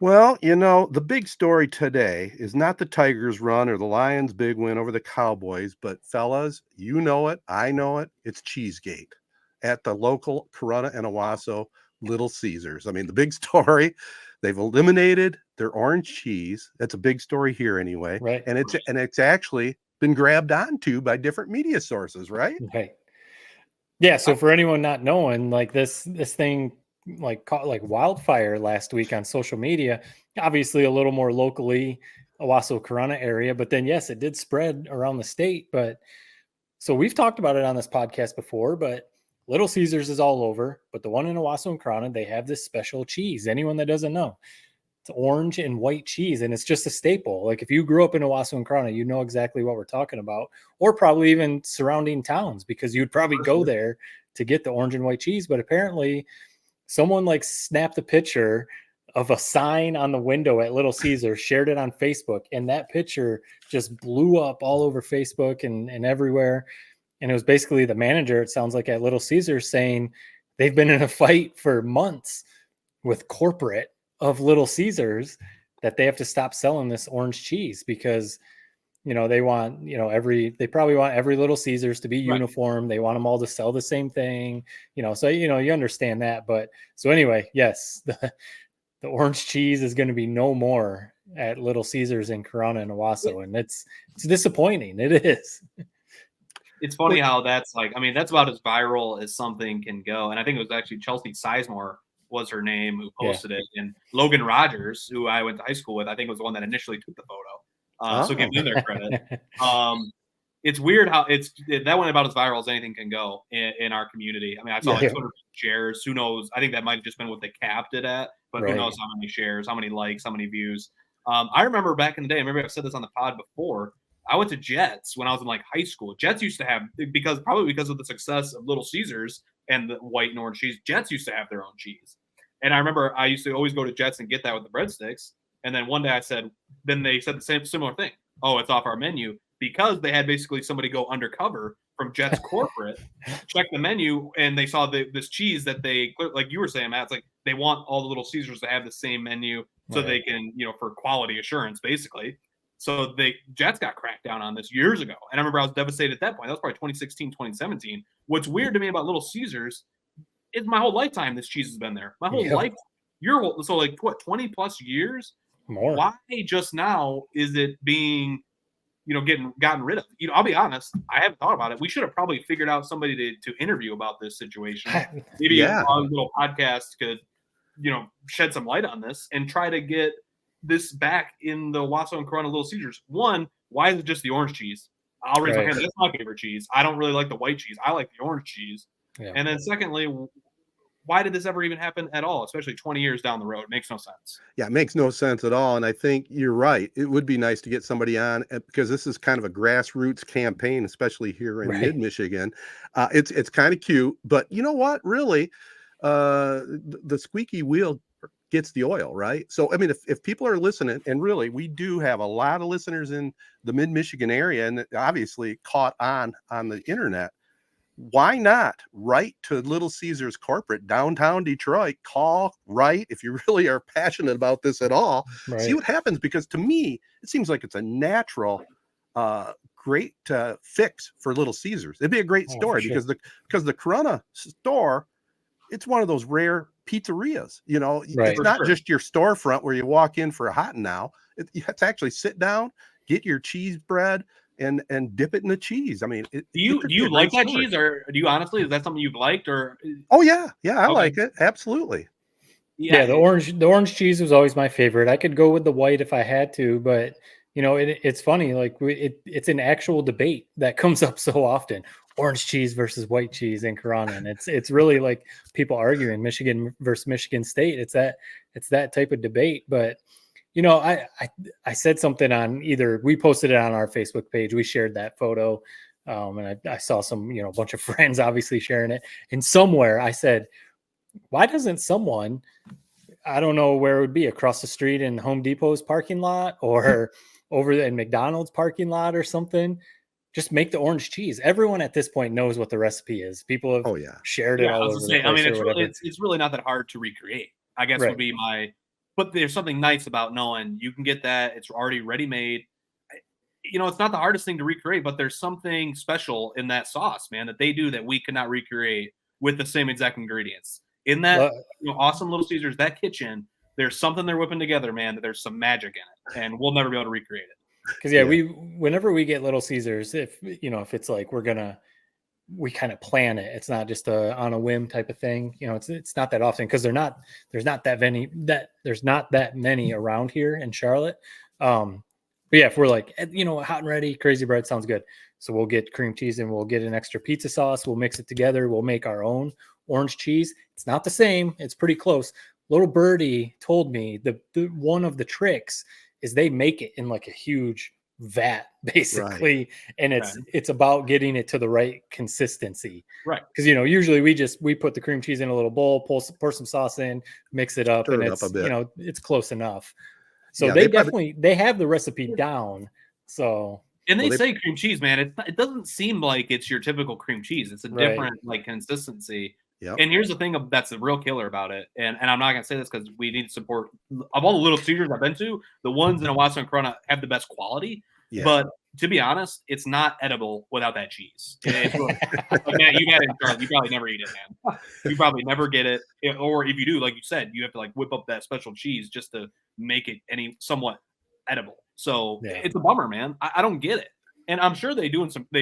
Well, the big story today is not the Tigers' run or the Lions' big win over the Cowboys, but fellas, you know it, I know it. It's Cheesegate at the local Corunna and Owasso Little Caesars. I mean, the big story, they've eliminated their orange cheese. That's a big story here anyway. Right. And it's actually been grabbed onto by different media sources, right? Right. Yeah. So for anyone not knowing, like this thing like caught like wildfire last week on social media. Obviously, a little more locally, Owasso Corona area, but then yes, it did spread around the state. But so we've talked about it on this podcast before, but Little Caesars is all over. But the one in Owasso and Corona, they have this special cheese. Anyone that doesn't know, it's orange and white cheese, and it's just a staple. Like if you grew up in Owasso and Corona, you know exactly what we're talking about, or probably even surrounding towns because you'd probably go there to get the orange and white cheese. But apparently, someone like snapped a picture of a sign on the window at Little Caesar, shared it on Facebook, and that picture just blew up all over Facebook and everywhere. And it was basically the manager, it sounds like, at Little Caesar saying they've been in a fight for months with corporate of Little Caesars that they have to stop selling this orange cheese because they want they probably want every Little Caesars to be uniform. They want them all to sell the same thing, so you understand that. But so anyway, yes, the orange cheese is going to be no more at Little Caesars in Corona and Owasso, and it's disappointing. It is. It's funny how that's like, I mean, that's about as viral as something can go. And I think it was actually Chelsea Sizemore was her name who posted it. And Logan Rogers, who I went to high school with, I think was the one that initially took the photo. So give them their credit. It's weird how that went about as viral as anything can go in our community. I mean, I saw like Twitter shares. Who knows? I think that might have just been what they capped it at, but who knows how many shares, how many likes, how many views. I remember back in the day, I remember I've said this on the pod before, I went to Jets when I was in like high school. Jets used to have, probably because of the success of Little Caesars and the white and orange cheese, Jets used to have their own cheese. And I remember I used to always go to Jets and get that with the breadsticks. And then one day then they said the similar thing. Oh, it's off our menu, because they had basically somebody go undercover from Jets corporate, check the menu, and they saw this cheese that they, like you were saying, Matt, it's like they want all the Little Caesars to have the same menu so they can, for quality assurance, basically. So Jets got cracked down on this years ago. And I remember I was devastated at that point. That was probably 2016, 2017. What's weird to me about Little Caesars is my whole lifetime this cheese has been there. My whole life. So like what, 20 plus years? More. Why just now is it being, gotten rid of? I'll be honest, I haven't thought about it. We should have probably figured out somebody to interview about this situation. Maybe a little podcast could, shed some light on this and try to get this back in the Owasso and Corona Little Caesars. One, why is it just the orange cheese? I'll raise my hand. That's my favorite cheese. I don't really like the white cheese. I like the orange cheese. Yeah. And then secondly, why did this ever even happen at all, especially 20 years down the road? It makes no sense. Yeah, it makes no sense at all. And I think you're right. It would be nice to get somebody on, because this is kind of a grassroots campaign, especially here in mid-Michigan. It's kind of cute. But you know what? Really, the squeaky wheel gets the oil, right? So, I mean, if people are listening, and really, we do have a lot of listeners in the mid-Michigan area, and obviously caught on the internet, why not write to Little Caesars corporate, downtown Detroit? Call, write, if you really are passionate about this at all. See what happens, because to me, it seems like it's a natural, great fix for Little Caesars. It'd be a great story, because the Corona store, it's one of those rare pizzerias, it's not just your storefront where you walk in for a hot and now. You have to actually sit down, get your cheese bread, and dip it in the cheese. I mean, do you like that cheese, or do you honestly, is that something you've liked? Or oh yeah, I like it, absolutely. Yeah, the orange cheese was always my favorite. I could go with the white if I had to, but it's funny, like it's an actual debate that comes up so often. Orange cheese versus white cheese in Corona, and it's really like people arguing Michigan versus Michigan State. It's that type of debate. But I said something on, either we posted it on our Facebook page, we shared that photo, and I saw some a bunch of friends obviously sharing it, and somewhere I said, why doesn't someone, I don't know where it would be, across the street in Home Depot's parking lot or over in McDonald's parking lot or something, just make the orange cheese. Everyone at this point knows what the recipe is. People have shared it all over the place. I mean, it's really not that hard to recreate, I guess would be my But there's something nice about knowing you can get that. It's already ready made. It's not the hardest thing to recreate, but there's something special in that sauce, man, that they do that we cannot recreate with the same exact ingredients. In that awesome Little Caesars, that kitchen, there's something they're whipping together, man, that there's some magic in it, and we'll never be able to recreate it. Because whenever we get Little Caesars, if it's like we kind of plan it. It's not just on a whim type of thing. It's not that often because there's not that many around here in Charlotte. But yeah, if we're like, hot and ready, crazy bread sounds good. So we'll get cream cheese and we'll get an extra pizza sauce. We'll mix it together. We'll make our own orange cheese. It's not the same. It's pretty close. Little birdie told me the one of the tricks is they make it in like a huge vat basically. Right. And it's about getting it to the right consistency. Right. Because, usually we put the cream cheese in a little bowl, pour some sauce in, mix it up, and it's, it's close enough. So they have the recipe down. So, and they say cream cheese, man. It doesn't seem like it's your typical cream cheese. It's a different consistency. Yep. And here's the thing that's the real killer about it. And I'm not gonna say this because we need to support of all the Little Caesars I've been to, the ones in Owasso and Corona have the best quality. Yeah. But to be honest, it's not edible without that cheese. Man, you got it in Charlotte. You probably never eat it, man. You probably never get it. Or if you do, like you said, you have to whip up that special cheese just to make it somewhat edible. So it's a bummer, man. I don't get it. And I'm sure they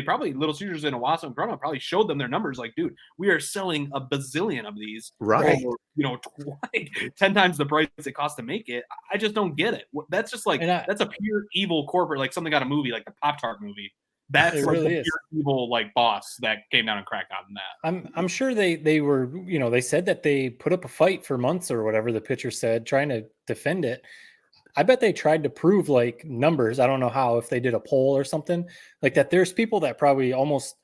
probably Little Caesars in Owasso and Corona probably showed them their numbers. Like, dude, we are selling a bazillion of these. Right. For, 10 times the price it costs to make it. I just don't get it. That's just that's a pure evil corporate, like something out of a movie, like the Pop-Tart movie. That's really pure evil boss that came down and cracked on that. I'm sure they were, they said that they put up a fight for months or whatever the pitcher said, trying to defend it. I bet they tried to prove numbers. I don't know how, if they did a poll or something like that. There's people that probably almost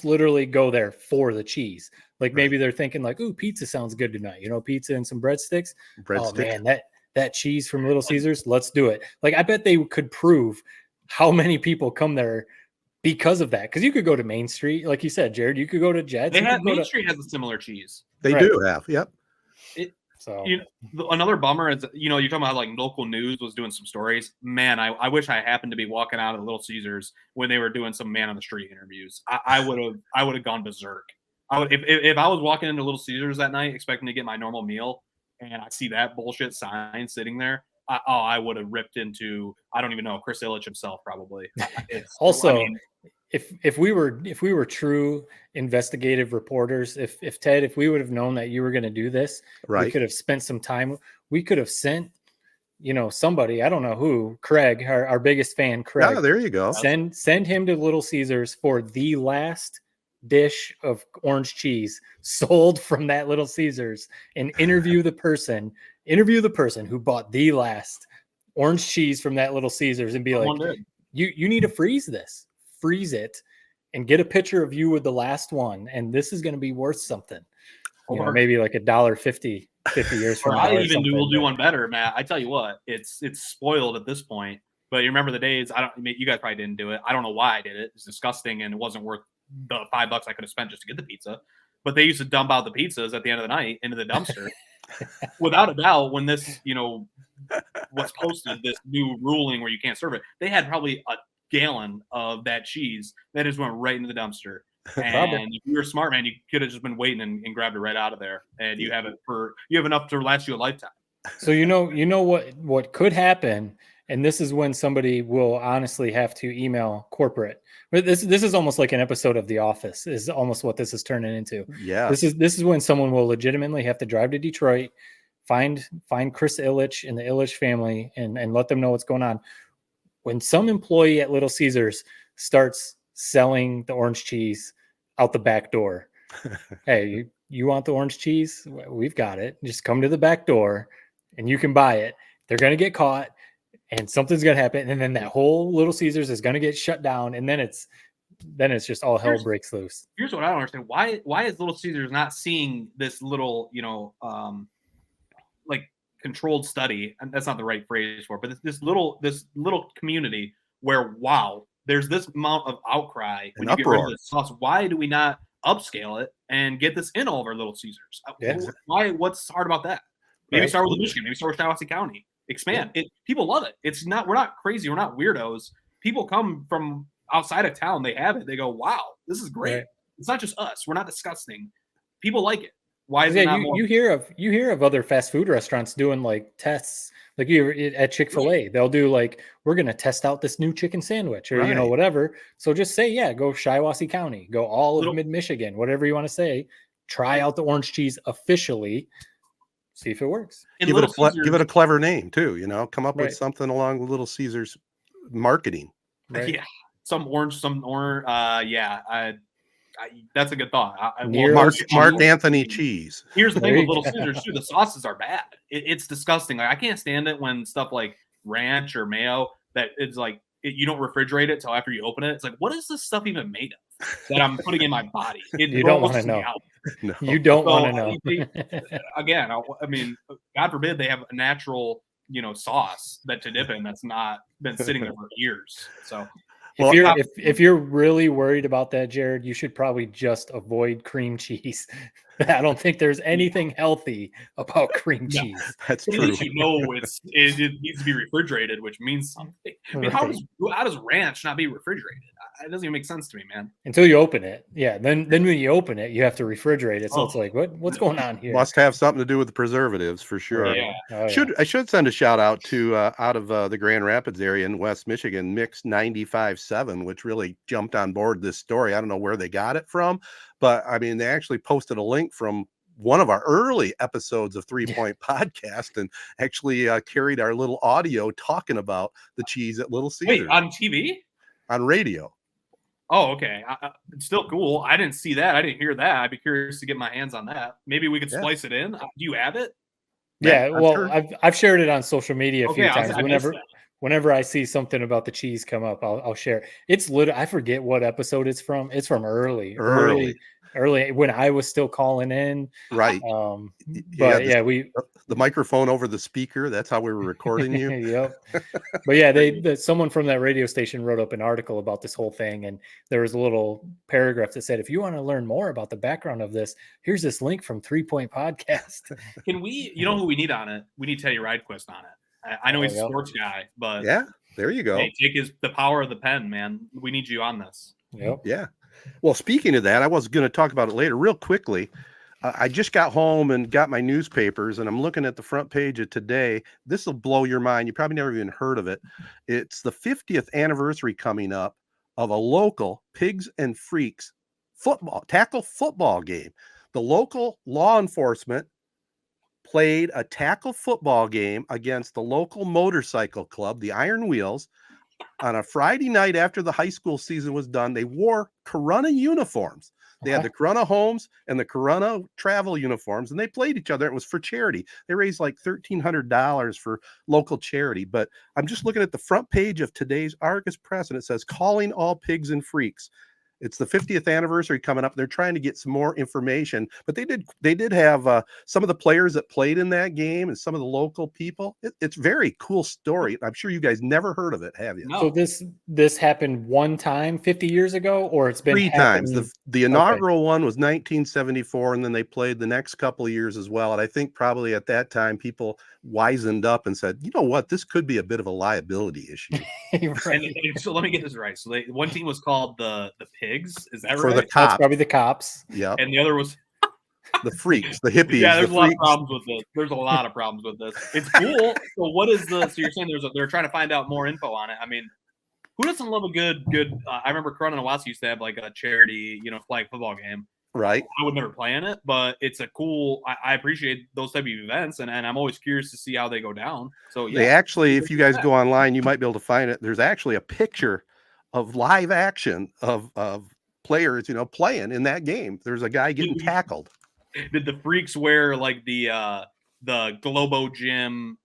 literally go there for the cheese. Maybe they're thinking ooh, pizza sounds good tonight. Pizza and some breadsticks. Oh man, that cheese from Little Caesars, let's do it. I bet they could prove how many people come there because of that. Because you could go to Main Street, like you said, Jared. You could go to Jed's. Main Street has a similar cheese. They do have, yep. So another bummer is, you're talking about how local news was doing some stories. Man, I wish I happened to be walking out of the Little Caesars when they were doing some man on the street interviews. I would have gone berserk. If I was walking into Little Caesars that night expecting to get my normal meal and I see that bullshit sign sitting there, I would have ripped into, I don't even know, Chris Ilitch himself probably. If we were true investigative reporters, if we would have known that you were going to do this, we could have spent some time. We could have sent, somebody, I don't know who, Craig, our biggest fan, Craig. Yeah, there you go. Send him to Little Caesars for the last dish of orange cheese sold from that Little Caesars and interview the person who bought the last orange cheese from that Little Caesars and be you need to freeze it and get a picture of you with the last one, and this is going to be worth something. Maybe $1.50 50 years from now. We'll do one better, Matt. I tell you what, it's spoiled at this point. But you remember the days? You guys probably didn't do it. I don't know why I did it. It's disgusting, and it wasn't worth the $5 I could have spent just to get the pizza. But they used to dump out the pizzas at the end of the night into the dumpster. Without a doubt, when this was posted, this new ruling where you can't serve it, they had probably a gallon of that cheese that just went right into the dumpster. And if you were smart, man, you could have just been waiting and grabbed it right out of there, and you have enough to last you a lifetime. So what could happen, and this is when somebody will honestly have to email corporate. This is almost like an episode of The Office. Is almost what this is turning into. Yeah. This is when someone will legitimately have to drive to Detroit, find Chris Ilitch and the Ilitch family, and let them know what's going on. When some employee at Little Caesars starts selling the orange cheese out the back door, hey, you want the orange cheese? We've got it. Just come to the back door and you can buy it. They're going to get caught and something's going to happen. And then that whole Little Caesars is going to get shut down. And then it's just all hell breaks loose. Here's what I don't understand. Why is Little Caesars not seeing this little, controlled study, and that's not the right phrase for it, but this little community where, wow, there's this amount of outcry when you get rid of this sauce. Why do we not upscale it and get this in all of our Little Caesars? Yeah. What's hard about that? Maybe start with Michigan. Maybe start with Shiawassee County. Expand. People love it. It's not. We're not crazy. We're not weirdos. People come from outside of town. They have it. They go, "Wow, this is great." Right. It's not just us. We're not disgusting. People like it. Why is it not more? You hear of other fast food restaurants doing like tests. Like at Chick-fil-A, they'll do like, we're going to test out this new chicken sandwich or, whatever. So just say, go Shiawassee County, go all of mid-Michigan, whatever you want to say, try out the orange cheese officially, see if it works. Give it a clever name too, come up with something along with Little Caesars marketing. Right. Yeah. Some orange. That's a good thought. Mark Anthony cheese. Here's the thing with Little Caesars too: the sauces are bad. It's disgusting. Like I can't stand it when stuff like ranch or mayo that it's like you don't refrigerate it till after you open it. It's like, what is this stuff even made of that I'm putting in my body? You don't want to know. No. You don't want to know. Again, I mean, God forbid they have a natural, sauce to dip in that's not been sitting there for years. So. If you're really worried about that, Jared, you should probably just avoid cream cheese. I don't think there's anything healthy about cream cheese. That's true. At least it needs to be refrigerated, which means something. I mean, how does ranch not be refrigerated? It doesn't even make sense to me, man. Until you open it, Then when you open it, you have to refrigerate it. So it's like, what's going on here? Must have something to do with the preservatives for sure. Yeah. I should send a shout out to out of the Grand Rapids area in West Michigan, Mix 95.7, which really jumped on board this story. I don't know where they got it from, but I mean, they actually posted a link from one of our early episodes of 3 Point Podcast and actually carried our little audio talking about the cheese at Little Caesars. Wait, on TV? On radio. Oh, okay. It's still cool. I didn't see that. I didn't hear that. I'd be curious to get my hands on that. Maybe we could splice it in. Do you have it? Yeah, I've shared it on social media a few times. Whenever I see something about the cheese come up, I'll share. It's I forget what episode it's from. It's from early when I was still calling in. Right. The microphone over the speaker. That's how we were recording you. Yep. But someone from that radio station wrote up an article about this whole thing. And there was a little paragraph that said, if you want to learn more about the background of this, here's this link from 3 Point Podcast. Can we, who we need on it? We need Teddy Ridequist on it. I know he's a sports guy, but there you go. Hey, take the power of the pen, man. We need you on this. Yep. Yeah. Well, speaking of that, I was going to talk about it later real quickly. I just got home and got my newspapers, and I'm looking at the front page of Today. This will blow your mind. You probably never even heard of it. It's the 50th anniversary coming up of a local Pigs and Freaks tackle football game. The local law enforcement played a tackle football game against the local motorcycle club, the Iron Wheels, on a Friday night after the high school season was done. They wore Corunna uniforms. They had the Corunna homes and the Corunna travel uniforms, and they played each other. It was for charity. They raised like $1,300 for local charity. But I'm just looking at the front page of today's Argus Press, and it says, calling all pigs and freaks. It's the 50th anniversary coming up. They're trying to get some more information, but they did have some of the players that played in that game and some of the local people. It's very cool story. I'm sure you guys never heard of it, have you? No. So this happened one time 50 years ago, or it's been 3 times. The inaugural one was 1974, and then they played the next couple of years as well. And I think probably at that time people wisened up and said, you know what, this could be a bit of a liability issue. Right. And so let me get this right. So one team was called the Pigs. Is that for right? The cops. That's probably the cops. Yeah. And the other was the freaks, the hippies. Yeah, there's a lot of problems with this. There's a lot of problems with this. It's cool. So what is so you're saying they're trying to find out more info on it. I mean, who doesn't love a good I remember Corunna and Shiawassee used to have like a charity, flag football game. Right. I would never play in it, but it's a cool, I appreciate those type of events, and I'm always curious to see how they go down. So yeah. They actually, if you guys go online, you might be able to find it. There's actually a picture of live action of players, playing in that game. There's a guy getting tackled. Did the freaks wear like the Globo Gym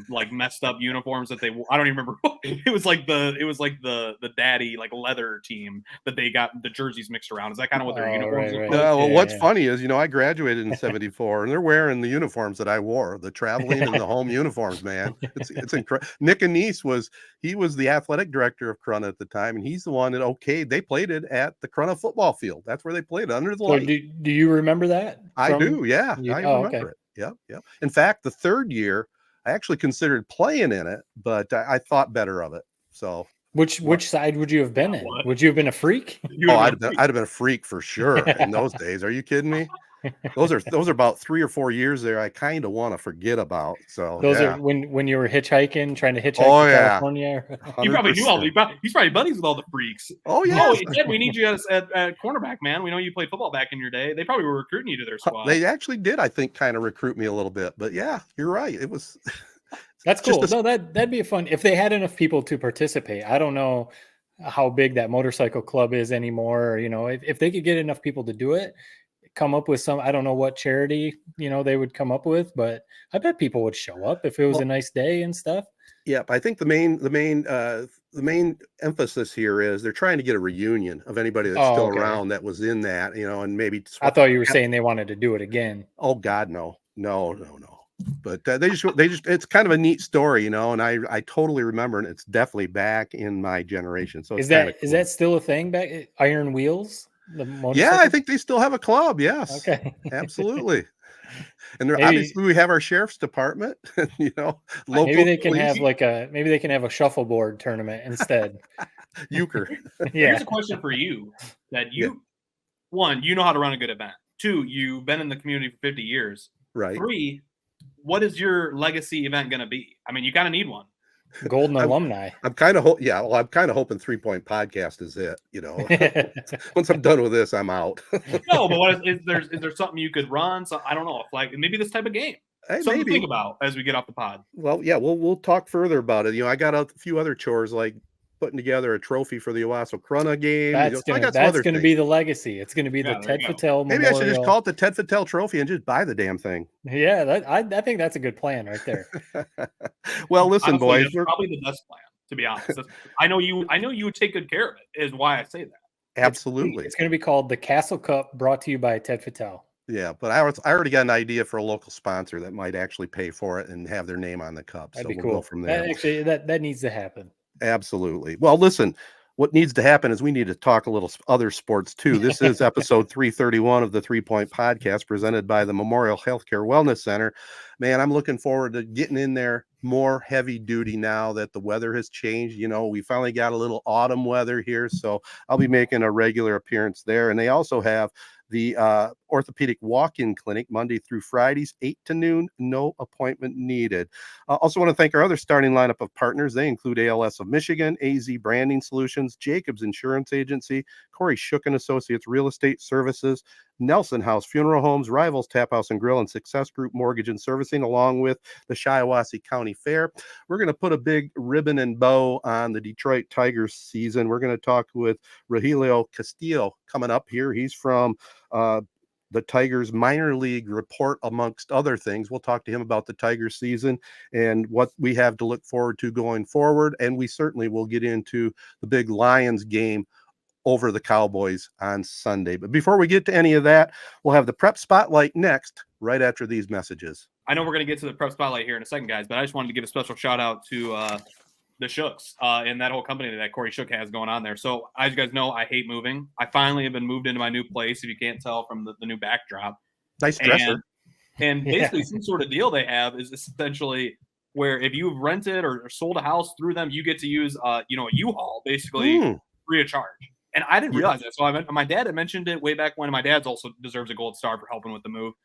like messed up uniforms that I don't even remember. It was like the daddy like leather team that they got the jerseys mixed around. Is that kind of what their uniforms look like? Well, what's funny is I graduated in '74 and they're wearing the uniforms that I wore, the traveling and the home uniforms, man. It's incredible. Nick Anise was the athletic director of Corunna at the time, and he's the one that they played it at the Corunna football field. That's where they played it, under the light. Do you remember that? I do, yeah. I remember it. Yep. In fact, the third year, I actually considered playing in it, but I thought better of it. So, Which side would you have been in? What? Would you have been a freak? I'd have been a freak for sure in those days. Are you kidding me? Those are about 3 or 4 years there I kind of want to forget about. So Those yeah. are when you were hitchhiking, trying to hitchhike Oh to yeah. California. You probably knew 100%. he's probably buddies with all the freaks. Oh yeah. Oh, Ed, we need you at cornerback, man. We know you played football back in your day. They probably were recruiting you to their squad. They actually did, I think, kind of recruit me a little bit. But yeah, you're right. It was That's cool. just No, that'd be fun if they had enough people to participate. I don't know how big that motorcycle club is anymore. Or, if they could get enough people to do it, come up with some, I don't know what charity, they would come up with, but I bet people would show up if it was a nice day and stuff. Yep, I think the main emphasis here is they're trying to get a reunion of anybody that's still around that was in that, and maybe. I thought you were saying they wanted to do it again. Oh God, no. But they just it's kind of a neat story, and I totally remember, and it's definitely back in my generation. So is that still a thing back? Iron Wheels? Yeah, I think they still have a club. Yes. Okay. Absolutely. And obviously we have our sheriff's department, local. Maybe they can have a shuffleboard tournament instead. Euchre. Yeah. Here's a question for you: one, you know how to run a good event. 2, you've been in the community for 50 years. Right. 3, what is your legacy event going to be? I mean, you kind of need one. Golden alumni. I'm kind of hoping 3 Point Podcast is it. Once I'm done with this, I'm out. No, but is there something you could run? So I don't know, like maybe this type of game. Something to think about as we get off the pod. Well, yeah, we'll talk further about it. I got a few other chores like putting together a trophy for the Owasso Corunna game. That's going to be the legacy. It's going to be the Ted Fattel Maybe Memorial. I should just call it the Ted Fattel Trophy and just buy the damn thing. Yeah, I think that's a good plan right there. Well, listen, honestly, boys, that's probably the best plan, to be honest. I know you would take good care of it, is why I say that. Absolutely. It's going to be called the Castle Cup, brought to you by Ted Fattel. Yeah, but I already got an idea for a local sponsor that might actually pay for it and have their name on the cup. That'd so be we'll cool. go from there. That needs to happen. Absolutely. Well, listen, what needs to happen is we need to talk a little other sports too. This is episode 331 of the 3 Point Podcast presented by the Memorial Healthcare Wellness Center. Man, I'm looking forward to getting in there more heavy duty now that the weather has changed. We finally got a little autumn weather here, so I'll be making a regular appearance there. And they also have the orthopedic walk-in clinic Monday through Fridays, 8 to noon, no appointment needed. Also want to thank our other starting lineup of partners. They include ALS of Michigan, AZee Branding Solutions, Jacobs Insurance Agency, Kori Shook & Associates Real Estate Services, Nelson House Funeral Homes, Rivals Taphouse and Grille, and Success Group Mortgage and Servicing, along with the Shiawassee County Fair. We're going to put a big ribbon and bow on the Detroit Tigers season. We're going to talk with Rogelio Castillo coming up here. He's from the Tigers minor league report, amongst other things. We'll talk to him about the Tigers season and what we have to look forward to going forward. And we certainly will get into the big Lions game over the Cowboys on Sunday. But before we get to any of that, we'll have the prep spotlight next, right after these messages. I know we're going to get to the prep spotlight here in a second, guys, but I just wanted to give a special shout out to the Shooks and that whole company that Kori Shook has going on there. So as you guys know, I hate moving. I finally have been moved into my new place, if you can't tell from the new backdrop. Nice dresser. And basically some sort of deal they have is essentially where if you've rented or sold a house through them, you get to use a U-Haul basically free of charge. And I didn't realize that. So my dad had mentioned it way back when. My dad's also deserves a gold star for helping with the move.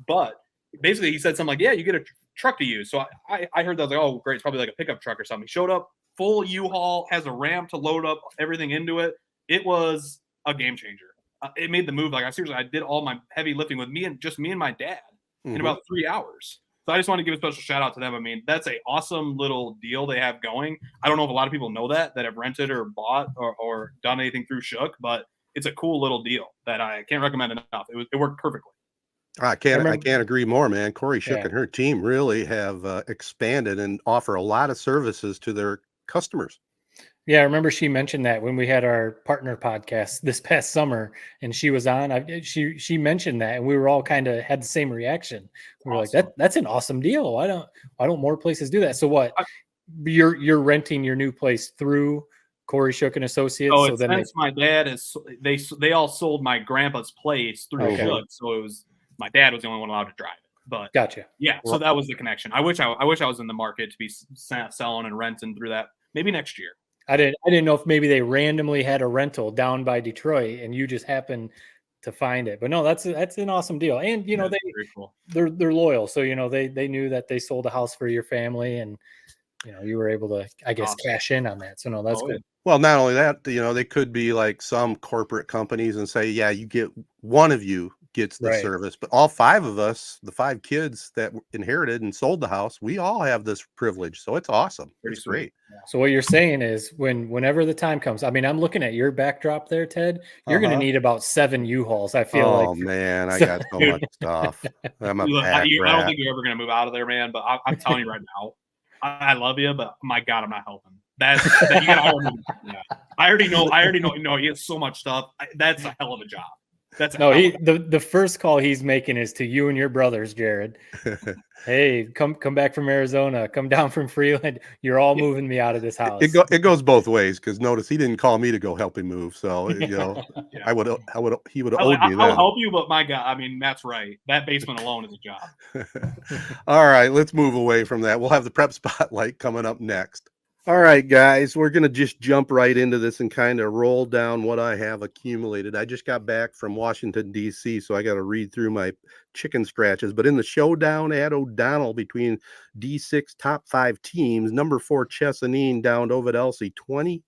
But basically he said something like, yeah, you get a truck to use. So I heard that. I was like, oh, great. It's probably like a pickup truck or something. He showed up, full U-Haul, has a ramp to load up everything into it. It was a game changer. It made the move. Like I did all my heavy lifting with me and my dad in about 3 hours. So I just want to give a special shout out to them. I mean, that's an awesome little deal they have going. I don't know if a lot of people know that have rented or bought or done anything through Shook, but it's a cool little deal that I can't recommend enough. It worked perfectly. I can't agree more, man. Kori Shook and her team really have expanded and offer a lot of services to their customers. Yeah, I remember she mentioned that when we had our partner podcast this past summer, and she was on. She mentioned that, and we were all kind of had the same reaction. We were like, "That's an awesome deal. Why don't more places do that?" So what? You're renting your new place through Kori Shook and Associates. Oh, so since my dad is they all sold my grandpa's place through Shook, so it was my dad was the only one allowed to drive it. But Gotcha. yeah, so that was the connection. I wish I was in the market to be selling and renting through that maybe next year. I didn't know if maybe they randomly had a rental down by Detroit and you just happened to find it. But no, that's an awesome deal. And you know, very cool. They're loyal. So, you know, they knew that they sold a house for your family and you know, you were able to, I guess, cash in on that. So no, that's good. Yeah. Well, not only that, you know, they could be like some corporate companies and say, yeah, you get one of you gets the service, but all 5 of us, the 5 kids that inherited and sold the house, we all have this privilege. So it's awesome. It's great. Yeah. So what you're saying is whenever the time comes, I mean, I'm looking at your backdrop there, Ted, you're going to need about 7 U-Hauls. I feel like. Oh man, I got so much stuff. I'm a pack I don't rat. think you're ever going to move out of there, man, but I'm telling you right now, I love you, but my God, I'm not helping. That you gotta hire me. Yeah. I already know. No, he has so much stuff. That's a hell of a job. The first call he's making is to you and your brothers, Jared. Hey, come back from Arizona, come down from Freeland. You're all moving me out of this house. It goes both ways because notice he didn't call me to go help him move. So you know, he would have owed me that. I'll help you, but my God, I mean, Matt's right. That basement alone is a job. All right, let's move away from that. We'll have the prep spotlight coming up next. All right, guys, we're going to just jump right into this and kind of roll down what I have accumulated. I just got back from Washington, D.C., so I got to read through my chicken scratches. But in the showdown at O'Donnell between D6 top 5 teams, number 4 Chesaning downed Ovid Elsie 23-7.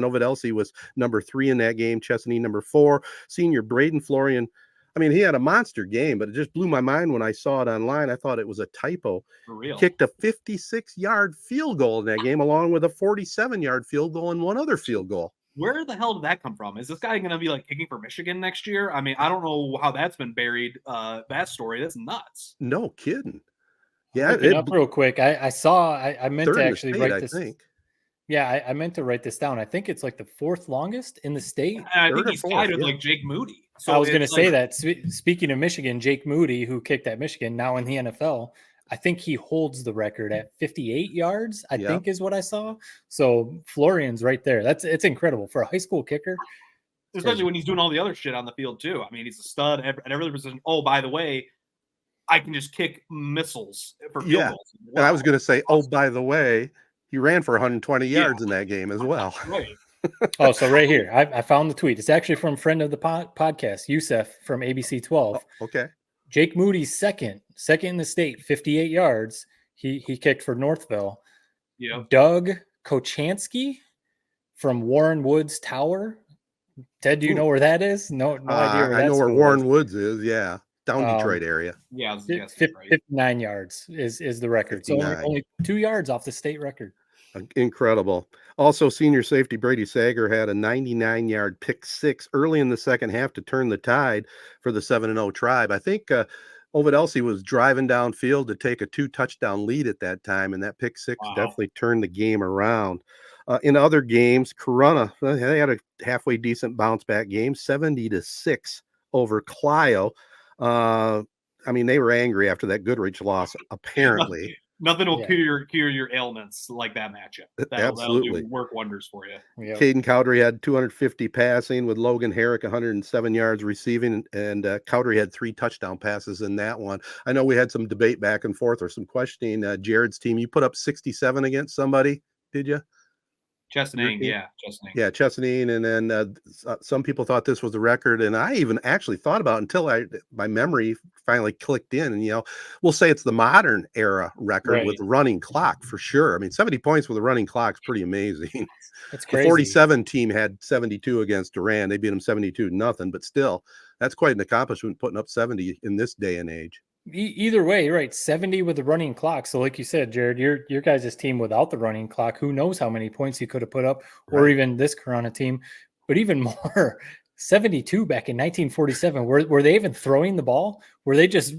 Ovid Elsie was number 3 in that game. Chesaning number 4. Senior Braden Florian. I mean, he had a monster game, but it just blew my mind when I saw it online. I thought it was a typo. For real. Kicked a 56-yard field goal in that game, along with a 47-yard field goal and one other field goal. Where the hell did that come from? Is this guy going to be like kicking for Michigan next year? I mean, I don't know how that's been buried. That story, that's nuts. No kidding. Yeah, up real quick. I saw. I meant to actually write this. I think. Yeah, I meant to write this down. I think it's like the 4th longest in the state. And I think he's tied with like Jake Moody. So I was going to say that. Speaking of Michigan, Jake Moody, who kicked at Michigan, now in the NFL, I think he holds the record at 58 yards. I think is what I saw. So Florian's right there. It's incredible for a high school kicker, especially when he's doing all the other shit on the field too. I mean, he's a stud at every other position. Oh, by the way, I can just kick missiles for field goals. Wow. And I was going to say, oh, by the way, he ran for 120 yards in that game as well. Right. Oh, so right here, I found the tweet. It's actually from friend of the podcast, Youssef from ABC 12. Oh, okay. Jake Moody's second in the state, 58 yards. He kicked for Northville. Yeah. Doug Kochansky from Warren Woods Tower. Ted, do you know where that is? No idea where that is. I know where Warren Woods is. Yeah. Down Detroit area. Yeah. 59 yards is the record. 59. So only 2 yards off the state record. Incredible. Also, senior safety Brady Sager had a 99-yard pick 6 early in the second half to turn the tide for the 7-0 Tribe. I think Ovid Elsie was driving downfield to take a 2-touchdown lead at that time, and that pick 6 definitely turned the game around. In other games, Corunna, they had a halfway decent bounce back game, 70-6 over Clio. I mean, they were angry after that Goodrich loss, apparently. Nothing will cure your ailments like that matchup. That'll work wonders for you. Yep. Caden Cowdery had 250 passing with Logan Herrick 107 yards receiving, and Cowdery had 3 touchdown passes in that one. I know we had some debate back and forth or some questioning. Jared's team, you put up 67 against somebody, did you? Chesaning, Chesaning. Yeah, Chesaning, and then some people thought this was a record, and I even actually thought about it until my memory finally clicked in, and we'll say it's the modern era record with the running clock for sure. I mean, 70 points with a running clock is pretty amazing. It's crazy. The 47 team had 72 against Durand. They beat them 72-0, but still, that's quite an accomplishment putting up 70 in this day and age. Either way, right? 70 with the running clock. So, like you said, Jared, your guys' team without the running clock, who knows how many points you could have put up, or even this Corunna team, but even more, 72 back in 1947. Were they even throwing the ball? Were they just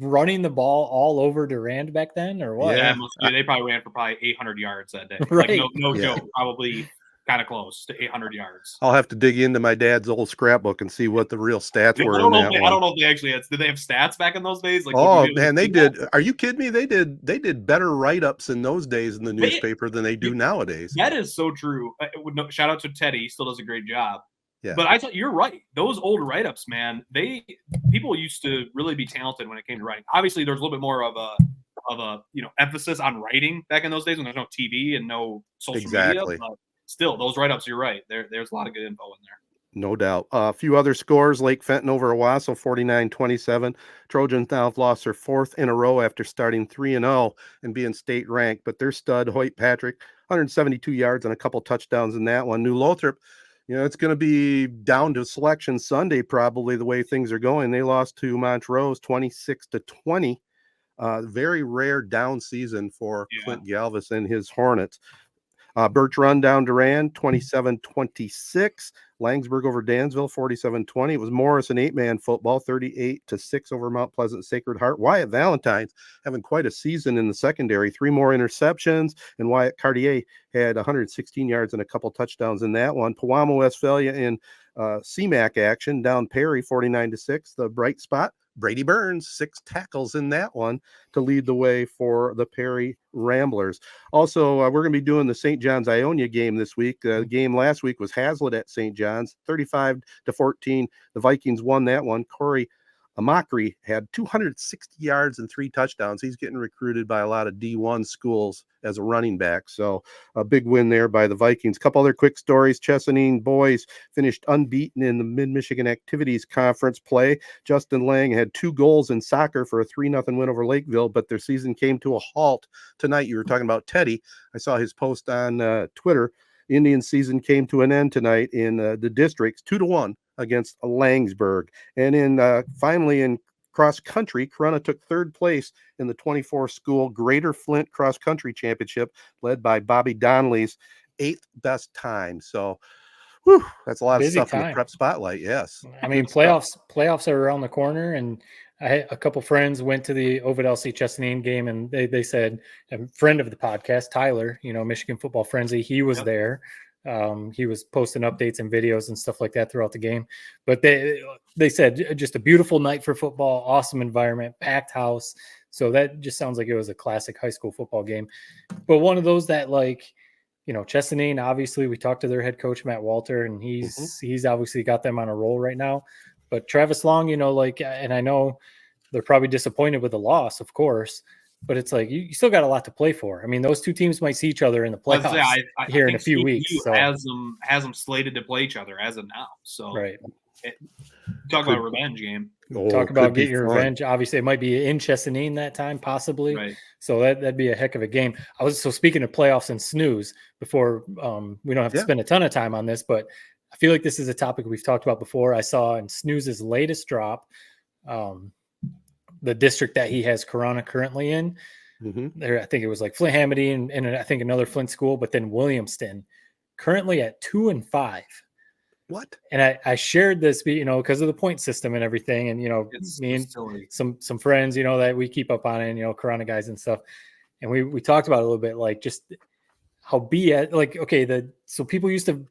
running the ball all over Durand back then, or what? Yeah, they probably ran for 800 yards that day. Right? Like, no joke, probably. Kind of close to 800 yards. I'll have to dig into my dad's old scrapbook and see what the real stats were. I don't know if they actually had. Did they have stats back in those days? Like, oh man, they did. Are you kidding me? They did better write-ups in those days in the newspaper than they do nowadays. That is so true. Shout out to Teddy. He still does a great job. Yeah. But I thought you're right. Those old write-ups, man, people used to really be talented when it came to writing. Obviously, there's a little bit more of a emphasis on writing back in those days when there's no TV and no social media. But still, those write-ups, you're right. There's a lot of good info in there. No doubt. A few other scores: Lake Fenton over Owasso, 49-27. Trojans now have lost their 4th in a row after starting 3-0 and being state ranked. But their stud, Hoyt Patrick, 172 yards and a couple touchdowns in that one. New Lothrop, it's going to be down to selection Sunday, probably the way things are going. They lost to Montrose 26-20. Very rare down season for Clint Galvis and his Hornets. Birch Run down Durand, 27-26. Langsburg over Dansville, 47-20. It was Morris and 8-man football, 38-6 over Mount Pleasant Sacred Heart. Wyatt Valentine's having quite a season in the secondary. 3 more interceptions, and Wyatt Cartier had 116 yards and a couple touchdowns in that one. Pewamo, Westphalia in CMAC action, down Perry, 49-6. The bright spot, Brady Burns, 6 tackles in that one to lead the way for the Perry Ramblers. Also, we're going to be doing the St. John's Ionia game this week. The game last week was Hazlitt at St. John's, 35-14. The Vikings won that one. Kori Amakri had 260 yards and 3 touchdowns. He's getting recruited by a lot of D1 schools as a running back. So a big win there by the Vikings. A couple other quick stories. Chesaning boys finished unbeaten in the Mid-Michigan Activities Conference play. Justin Lang had 2 goals in soccer for a 3-0 win over Lakeville, but their season came to a halt tonight. You were talking about Teddy. I saw his post on Twitter. Indian season came to an end tonight in the districts, 2-1 against Langsburg. And finally in cross country, Corunna took 3rd place in the 24 school Greater Flint Cross Country Championship, led by Bobby Donnelly's 8th best time. So that's a lot of stuff in the prep spotlight. Yes. I mean, playoffs are around the corner, and I had a couple friends went to the Ovid LC Chesaning game, and they said, a friend of the podcast, Tyler, Michigan Football Frenzy, he was there. He was posting updates and videos and stuff like that throughout the game. But they said just a beautiful night for football, awesome environment, packed house. So that just sounds like it was a classic high school football game. But one of those that, like, Chesaning, obviously we talked to their head coach, Matt Walter, and he's obviously got them on a roll right now. But Travis Long, and I know they're probably disappointed with the loss, of course, but it's like you still got a lot to play for. I mean, those two teams might see each other in the playoffs here in a few weeks. So has them slated to play each other as of now. So right. Talk about a revenge game. Talk about getting your revenge. Obviously, it might be in Chesaning that time, possibly. Right. So that'd be a heck of a game. Speaking of playoffs and snooze, before we don't have to spend a ton of time on this, but I feel like this is a topic we've talked about before. I saw in Snooze's latest drop, the district that he has Corunna currently in. There, I think it was like Flint Hamady and I think another Flint school, but then Williamston currently at 2-5. What? And I shared this, because of the point system and everything. And, me and some friends, that we keep up on it, Corunna guys and stuff. And we talked about it a little bit, like just how so people used to,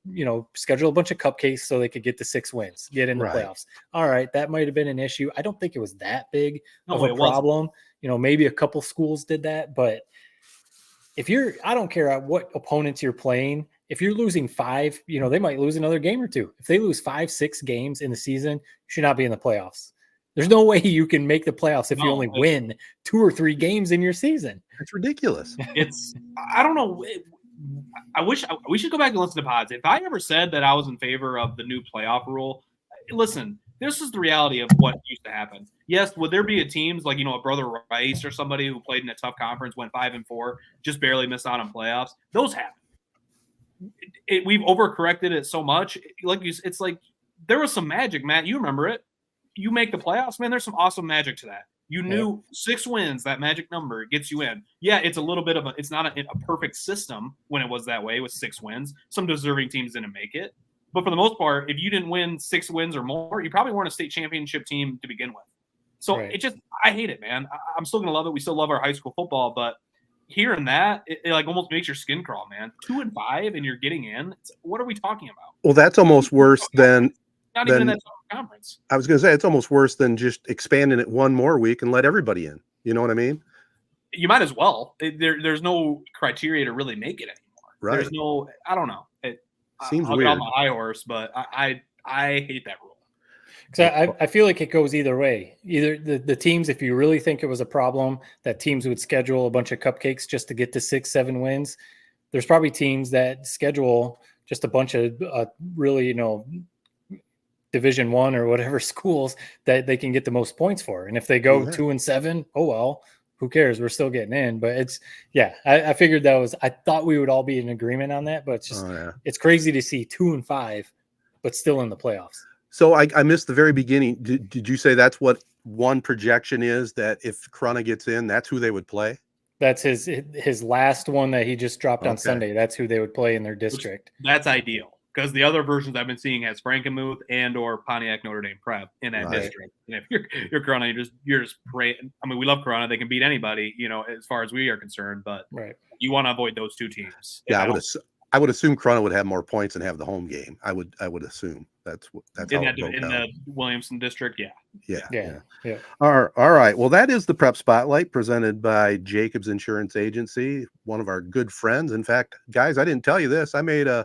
schedule a bunch of cupcakes so they could get to 6 wins, get in the playoffs. All right. That might've been an issue. I don't think it was that big of a problem. Maybe a couple schools did that, but I don't care what opponents you're playing. If you're losing 5, they might lose another game or 2. If they lose 5-6 games in the season, you should not be in the playoffs. There's no way you can make the playoffs if you only win 2 or 3 games in your season. It's ridiculous. I don't know. I wish we should go back and listen to pods. If I ever said that I was in favor of the new playoff rule, listen, this is the reality of what used to happen. Yes, would there be a teams like, a Brother Rice or somebody who played in a tough conference, went 5-4, just barely missed out on playoffs? Those happen. We've overcorrected it so much. It's like there was some magic, Matt. You remember it. You make the playoffs, man. There's some awesome magic to that. You knew 6 wins, that magic number gets you in. Yeah, it's a little bit of it's not a perfect system when it was that way with 6 wins. Some deserving teams didn't make it. But for the most part, if you didn't win 6 wins or more, you probably weren't a state championship team to begin with. So I hate it, man. I'm still going to love it. We still love our high school football, but hearing that, it like almost makes your skin crawl, man. 2-5 and you're getting in. What are we talking about? Well, that's almost worse than not even that conference. I was going to say it's almost worse than just expanding it one more week and let everybody in. You know what I mean? You might as well. There's no criteria to really make it anymore. Right. There's no. I don't know. It seems I'll weird. get on my high horse, but I I hate that rule. Because I feel like it goes either way. Either the teams, if you really think it was a problem that teams would schedule a bunch of cupcakes just to get to 6-7 wins, there's probably teams that schedule just a bunch of really, Division I or whatever schools that they can get the most points for. And if they go 2-7, oh well, who cares? We're still getting in. But I figured I thought we would all be in agreement on that, but it's just it's crazy to see 2-5, but still in the playoffs. So I missed the very beginning. Did you say that's what one projection is, that if Corunna gets in, that's who they would play? That's his last one that he just dropped on Sunday. That's who they would play in their district. That's ideal, because the other versions I've been seeing has Frankenmuth and or Pontiac Notre Dame Prep in that district. And if you're Corunna, you're just praying. I mean, we love Corunna; they can beat anybody, as far as we are concerned. But you want to avoid those two teams. Yeah, I would assume Corunna would have more points and have the home game. I would assume that's in the Williamson district. Yeah. All right. Well, that is the Prep Spotlight presented by Jacobs Insurance Agency, one of our good friends. In fact, guys, I didn't tell you this. I made an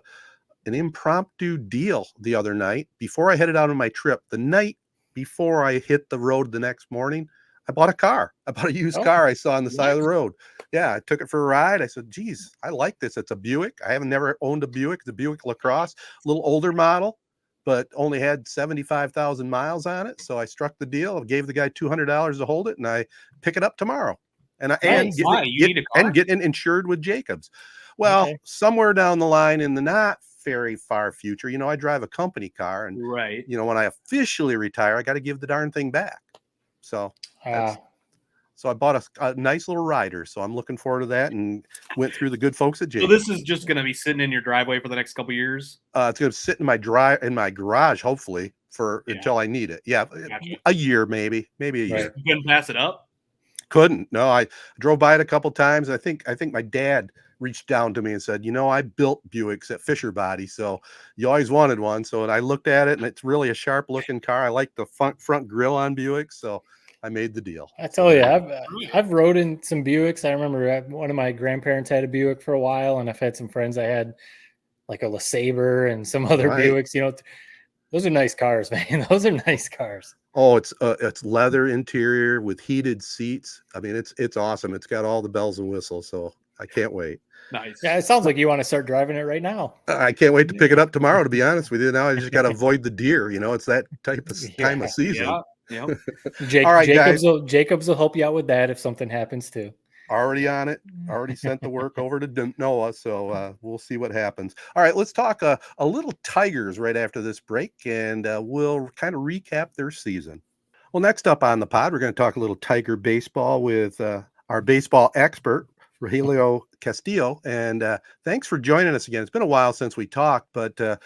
impromptu deal the other night before I headed out on my trip. The night before I hit the road the next morning, I bought a car. I bought a used car I saw on the side of the road. Yeah, I took it for a ride. I said, geez, I like this. It's a Buick. I haven't never owned a Buick. It's a Buick LaCrosse, a little older model, but only had 75,000 miles on it. So I struck the deal. I gave the guy $200 to hold it, and I pick it up tomorrow. And get insured with Jacobs. Well, somewhere down the line in the not very far future, I drive a company car, and when I officially retire, I got to give the darn thing back. So I bought a nice little rider. So I'm looking forward to that, and went through the good folks at Jacobs. So this is just going to be sitting in your driveway for the next couple of years? It's going to sit in my garage, hopefully, until I need it. Yeah, gotcha. A year, maybe a year. You couldn't pass it up? Couldn't. No, I drove by it a couple times. I think my dad reached down to me and said, I built Buicks at Fisher Body, so you always wanted one. So I looked at it, and it's really a sharp looking car. I like the front grill on Buick, so I made the deal. I tell you, I've rode in some Buicks. I remember one of my grandparents had a Buick for a while, and I've had some friends that had like a LeSabre and some other Buicks. Those are nice cars, man. Those are nice cars. Oh, it's leather interior with heated seats. I mean, it's awesome. It's got all the bells and whistles, so I can't wait. Nice. Yeah, it sounds like you want to start driving it right now. I can't wait to pick it up tomorrow, to be honest with you. Now I just got to avoid the deer. It's that type of time of season. Yeah. All right, Jacobs will help you out with that if something happens too. Already on it. Already sent the work over to Noah, so we'll see what happens. All right, let's talk a little Tigers right after this break, and we'll kind of recap their season. Well, next up on the pod, we're going to talk a little Tiger baseball with our baseball expert, Rogelio Castillo. And thanks for joining us again. It's been a while since we talked, but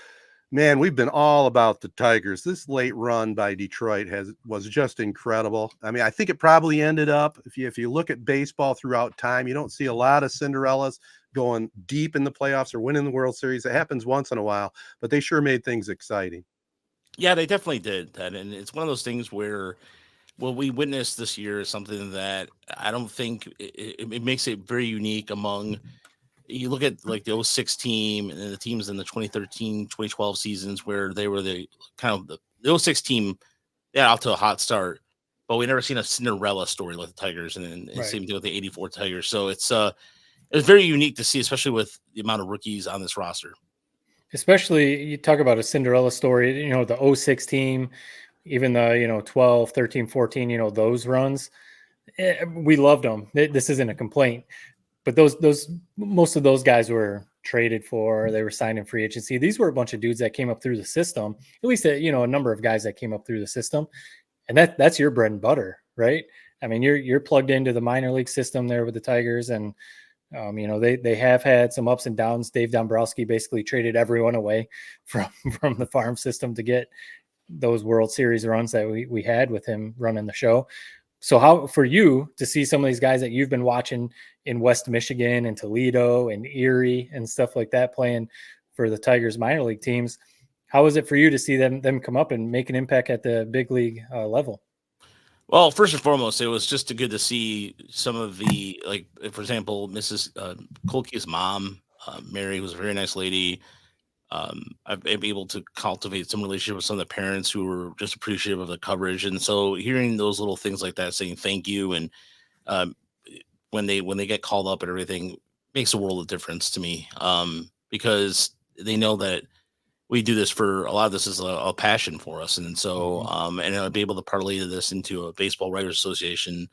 man, we've been all about the Tigers. This late run by Detroit was just incredible. I mean, I think it probably ended up, if you look at baseball throughout time, you don't see a lot of Cinderellas going deep in the playoffs or winning the World Series. It happens once in a while, but they sure made things exciting. Yeah, they definitely did that. And it's one of those things where what we witnessed this year is something that I don't think it makes it very unique among. You look at like the 06 team and the teams in the 2013, 2012 seasons where they were the kind of the 06 team, out to a hot start, but we never seen a Cinderella story like the Tigers, and same thing with the 84 Tigers. So it's very unique to see, especially with the amount of rookies on this roster. Especially you talk about a Cinderella story, the 06 team, even the, 12, 13, 14, those runs, we loved them. This isn't a complaint. But those most of those guys were traded for. They were signed in free agency. These were a bunch of dudes that came up through the system. At least a number of guys that came up through the system, and that's your bread and butter, right? I mean, you're plugged into the minor league system there with the Tigers, and they have had some ups and downs. Dave Dombrowski basically traded everyone away from the farm system to get those World Series runs that we had with him running the show. So how for you to see some of these guys that you've been watching in West Michigan and Toledo and Erie and stuff like that playing for the Tigers minor league teams, how is it for you to see them come up and make an impact at the big league level? Well, first and foremost, it was just good to see some of the, like, for example, Mrs. Kolke's mom, Mary, was a very nice lady. I've been able to cultivate some relationship with some of the parents who were just appreciative of the coverage. And so hearing those little things like that, saying thank you, and um, when they get called up and everything, makes a world of difference to me, because they know that we do this for a lot of this is a passion for us. And so and I'll be able to parlay this into a baseball writers association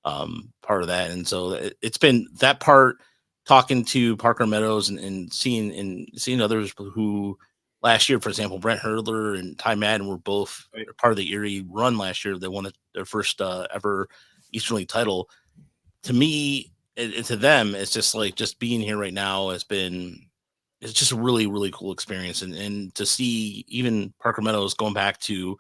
part of that. And so it's been that part, talking to Parker Meadows and seeing others who last year, for example, Brent Hurdler and Ty Madden were both part of the Erie run last year. They won their first ever Eastern League title. To me, and to them, it's just like just being here right now has been, it's just a really, really cool experience. And to see even Parker Meadows going back to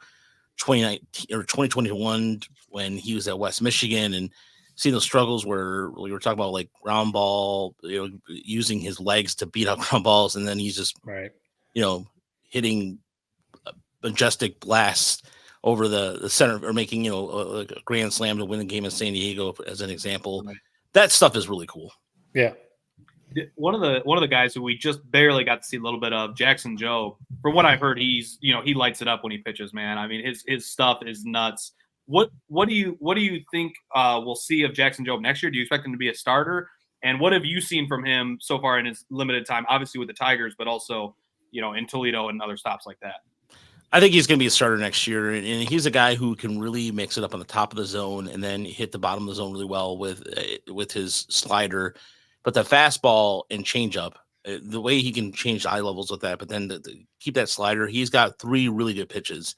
2019 or 2021 when he was at West Michigan, and seeing those struggles where we were talking about like ground ball, using his legs to beat out ground balls, and then he's just hitting majestic blasts over the center, or making a grand slam to win the game in San Diego as an example. Right. That stuff is really cool. Yeah. One of the guys who we just barely got to see a little bit of, Jackson Jobe. From what I've heard, he's he lights it up when he pitches, man. I mean, his stuff is nuts. What do you think we'll see of Jackson Jobe next year? Do you expect him to be a starter? And what have you seen from him so far in his limited time, obviously with the Tigers, but also in Toledo and other stops like that? I think he's going to be a starter next year, and he's a guy who can really mix it up on the top of the zone and then hit the bottom of the zone really well with his slider. But the fastball and changeup, the way he can change eye levels with that, but then to keep that slider, he's got 3 really good pitches.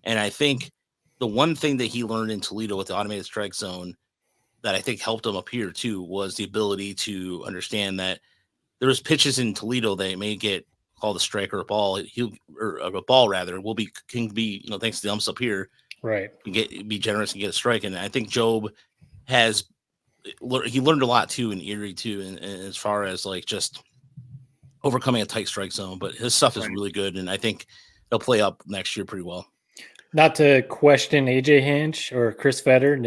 And I think the one thing that he learned in Toledo with the automated strike zone that I think helped him up here too was the ability to understand that there was pitches in Toledo that may get called a strike or a ball. Or a ball rather can be thanks to the umps up here, right? Be generous and get a strike. And I think Jobe he learned a lot too in Erie too, and as far as like just overcoming a tight strike zone. But his stuff is really good, and I think he'll play up next year pretty well. Not to question AJ Hinch or Chris Fetter,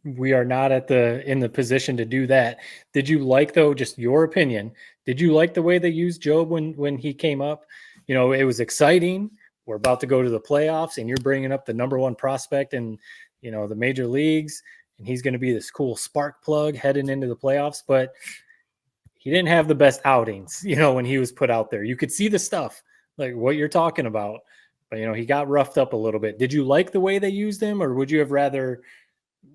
we are not in the position to do that. Did you like, though, just your opinion? Did you like the way they used Jobe when he came up? It was exciting. We're about to go to the playoffs, and you're bringing up the number 1 prospect in the major leagues, and he's going to be this cool spark plug heading into the playoffs. But he didn't have the best outings, when he was put out there. You could see the stuff like what you're talking about. But, he got roughed up a little bit. Did you like the way they used him, or would you have rather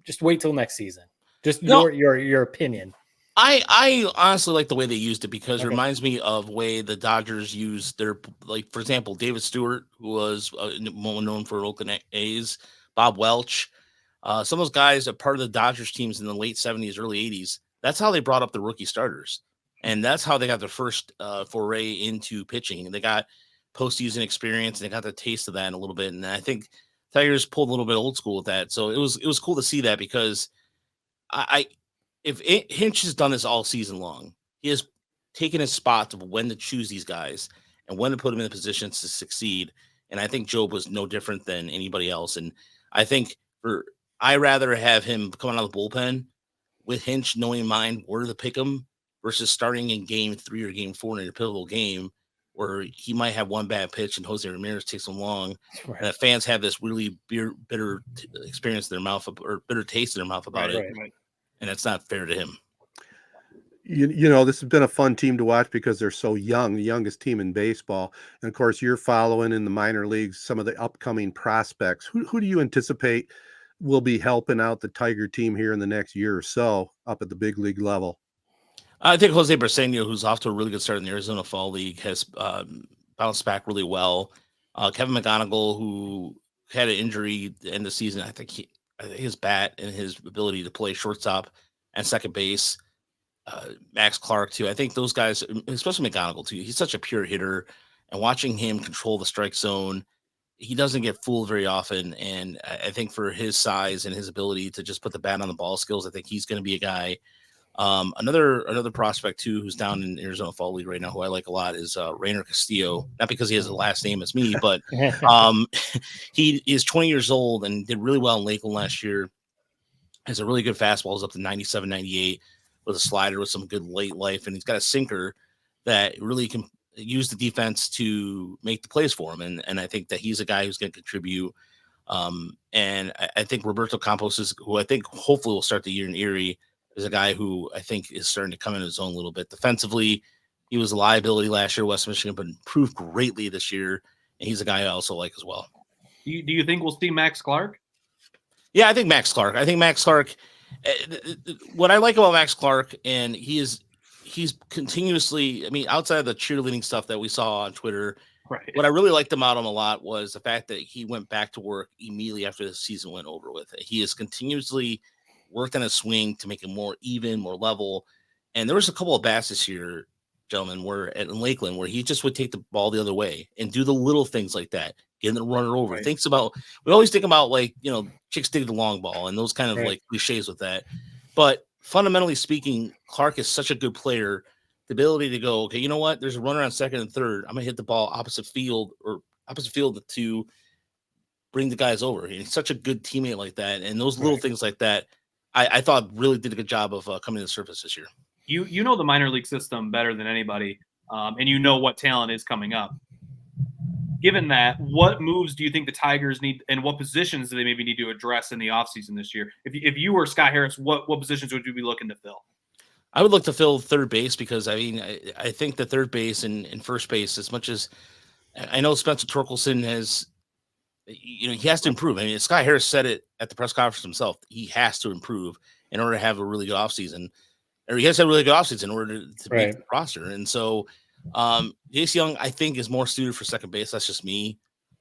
just wait till next season? Just your opinion. I honestly like the way they used it because it reminds me of the way the Dodgers used their, like, for example, David Stewart, who was known for Oakland A's, Bob Welch. Some of those guys are part of the Dodgers teams in the late 70s, early 80s. That's how they brought up the rookie starters. And that's how they got their first foray into pitching. They got postseason experience, and they got the taste of that in a little bit. And I think Tigers pulled a little bit old school with that. So it was cool to see that, because if Hinch has done this all season long, he has taken his spot of when to choose these guys and when to put them in positions to succeed. And I think Jobe was no different than anybody else. And I think I rather have him coming out of the bullpen with Hinch knowing in mind where to pick him versus starting in game 3 or game 4 in a pivotal game where he might have one bad pitch and Jose Ramirez takes him long. Right. And the fans have this really bitter experience in their mouth, or bitter taste in their mouth about it. Right. And it's not fair to him. This has been a fun team to watch because they're so young, the youngest team in baseball. And of course, you're following in the minor leagues some of the upcoming prospects. Who do you anticipate will be helping out the Tiger team here in the next year or so up at the big league level? I think Jose Briseño, who's off to a really good start in the Arizona Fall League, has bounced back really well. Kevin McGonigal, who had an injury at the end of the season, I think his bat and his ability to play shortstop and second base. Max Clark, too. I think those guys, especially McGonigal, too, he's such a pure hitter. And watching him control the strike zone, he doesn't get fooled very often. And I think for his size and his ability to just put the bat on the ball skills, I think he's going to be a guy. Another prospect too, who's down in Arizona Fall League right now, who I like a lot, is Rogelio Castillo. Not because he has the last name as me, but he is 20 years old and did really well in Lakeland last year. Has a really good fastball, is up to 97, 98 with a slider with some good late life, and he's got a sinker that really can use the defense to make the plays for him. And I think that he's a guy who's going to contribute. And I think Roberto Campos is who I think hopefully will start the year in Erie, is a guy who I think is starting to come in his own a little bit. Defensively, he was a liability last year, West Michigan, but improved greatly this year. And he's a guy I also like as well. Do you think we'll see Max Clark? Yeah, I think Max Clark. What I like about Max Clark, and he's continuously, I mean, outside of the cheerleading stuff that we saw on Twitter, right? What I really liked about him a lot was the fact that he went back to work immediately after the season went over with. He has continuously worked on his swing to make it more even, more level. And there was a couple of bats this year, gentlemen, where in Lakeland, where he just would take the ball the other way and do the little things like that, getting the runner over. Right. We always think about, like, chicks dig the long ball and those kind of like cliches with that. But fundamentally speaking, Clark is such a good player. The ability to go, okay, you know what? There's a runner on second and third. I'm gonna hit the ball opposite field to bring the guys over. He's such a good teammate like that, and those little things like that, I thought really did a good job of coming to the surface this year. You know the minor league system better than anybody, and you know what talent is coming up. Given that, what moves do you think the Tigers need, and what positions do they maybe need to address in the offseason this year? If you were Scott Harris, what positions would you be looking to fill? I would look to fill third base because, I mean, I think the third base and first base, as much as I know Spencer Torkelson has, he has to improve. I mean, Scott Harris said it at the press conference himself. He has to improve in order to have a really good offseason. Or he has to have a really good offseason in order to make the roster. And so Jace Young, I think, is more suited for second base. That's just me.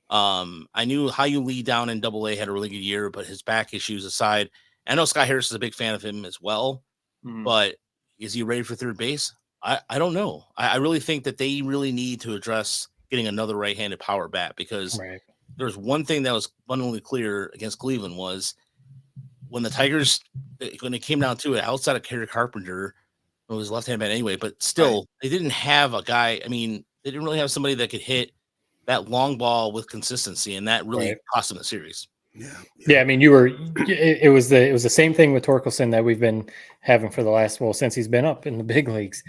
I knew Hyu Lee down in AA had a really good year, but his back issues aside, I know Scott Harris is a big fan of him as well, but is he ready for third base? I don't know. I really think that they really need to address getting another right-handed power bat, because there's one thing that was abundantly clear against Cleveland was when the Tigers, when it came down to it, outside of Kerry Carpenter, it was left-handed bat anyway, but still they didn't have a guy. I mean, they didn't really have somebody that could hit that long ball with consistency, and that really cost them the series. Yeah. I mean, it was the same thing with Torkelson that we've been having for the last, since he's been up in the big leagues.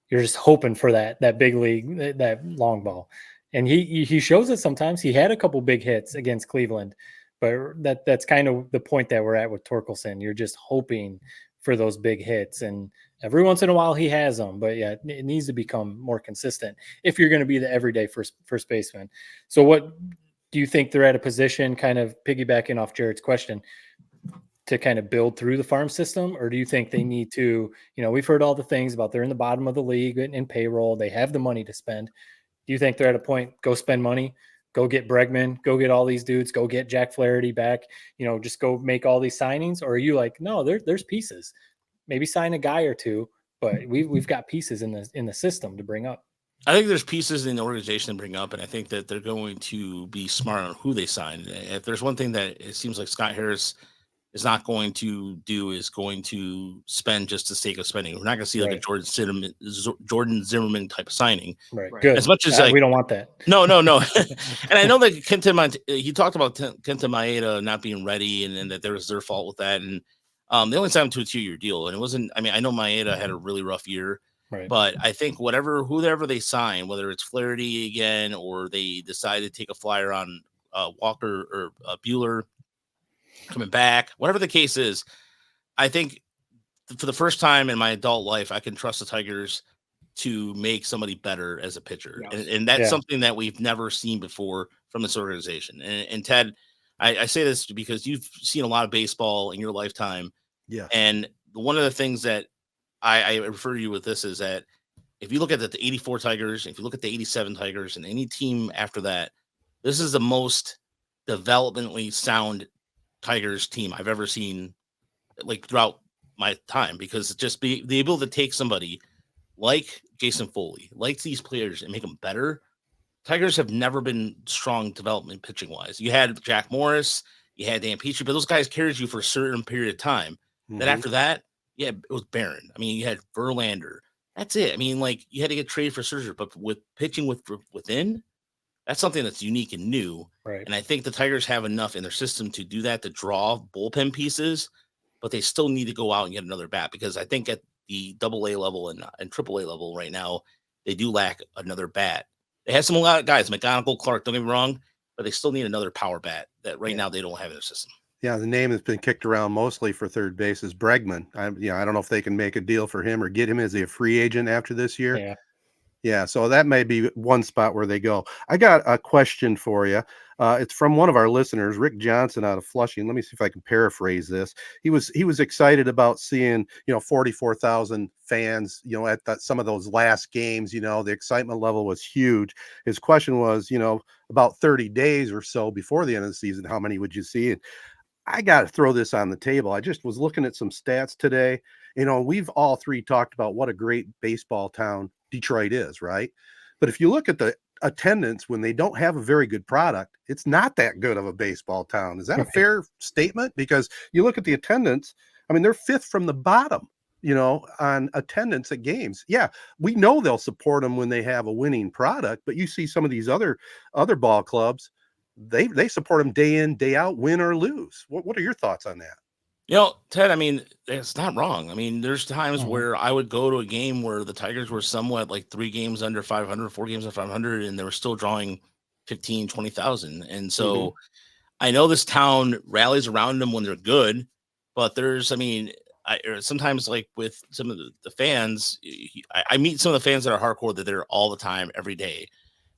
You're just hoping for that big league, that long ball. And he shows it sometimes. He had a couple big hits against Cleveland, but that's kind of the point that we're at with Torkelson. You're just hoping for those big hits, and every once in a while he has them, but yeah, it needs to become more consistent if you're going to be the everyday first baseman. So what do you think they're at a position, kind of piggybacking off Jared's question, to kind of build through the farm system? Or do you think they need to, we've heard all the things about they're in the bottom of the league in payroll, they have the money to spend. Do you think they're at a point, go spend money, go get Bregman, go get all these dudes, go get Jack Flaherty back, just go make all these signings? Or are you like, no, there's pieces, maybe sign a guy or two, but we've got pieces in the system to bring up? I think there's pieces in the organization to bring up, and I think that they're going to be smart on who they sign. If there's one thing that it seems like Scott Harris is not going to do, is going to spend just the sake of spending. We're not going to see like a Jordan Zimmerman type of signing. Right. Good. As much as we don't want that. No. And I know that he talked about Kenta Maeda not being ready, and that there was their fault with that. And they only signed him to a 2-year deal, and it wasn't. I mean, I know Maeda had a really rough year. Right. But I think whoever they sign, whether it's Flaherty again, or they decide to take a flyer on Walker or Buehler coming back, whatever the case is, I think for the first time in my adult life, I can trust the Tigers to make somebody better as a pitcher. Yes. And that's something that we've never seen before from this organization. And Ted, I say this because you've seen a lot of baseball in your lifetime. Yeah. And one of the things that I refer to you with this is that if you look at the 84 Tigers, if you look at the 87 Tigers, and any team after that, this is the most developmentally sound Tigers team I've ever seen, like, throughout my time, because it's just the ability to take somebody like Jason Foley, like these players, and make them better. Tigers have never been strong development pitching wise. You had Jack Morris, you had Dan Petrie, but those guys carried you for a certain period of time. Then after that, it was barren. I mean, you had Verlander. That's it. I mean, like, you had to get traded for Scherzer, but with pitching within, that's something that's unique and new. Right. And I think the Tigers have enough in their system to do that, to draw bullpen pieces, but they still need to go out and get another bat, because I think at the AA level and AAA level right now, they do lack another bat. They have some a lot of guys, McGonigal, Clark, don't get me wrong, but they still need another power bat that right now they don't have in their system. Yeah, the name that's been kicked around mostly for third base is Bregman. I don't know if they can make a deal for him or get him as a free agent after this year. Yeah. Yeah, so that may be one spot where they go. I got a question for you. It's from one of our listeners, Rick Johnson out of Flushing. Let me see if I can paraphrase this. He was excited about seeing 44,000 fans at some of those last games. The excitement level was huge. His question was about 30 days or so before the end of the season, how many would you see? And I got to throw this on the table. I just was looking at some stats today. We've all three talked about what a great baseball town Detroit is, right? But if you look at the attendance when they don't have a very good product, it's not that good of a baseball town. Is that a fair statement? Because you look at the attendance, I mean, they're fifth from the bottom, on attendance at games. Yeah, we know they'll support them when they have a winning product, but you see some of these other ball clubs, they support them day in, day out, win or lose. What are your thoughts on that? Ted, I mean, it's not wrong. I mean, there's times where I would go to a game where the Tigers were somewhat like 3 games under 500, 4 games under 500, and they were still drawing 15, 20,000. And so I know this town rallies around them when they're good, but sometimes like with some of the fans, I meet some of the fans that are hardcore that they're all the time, every day.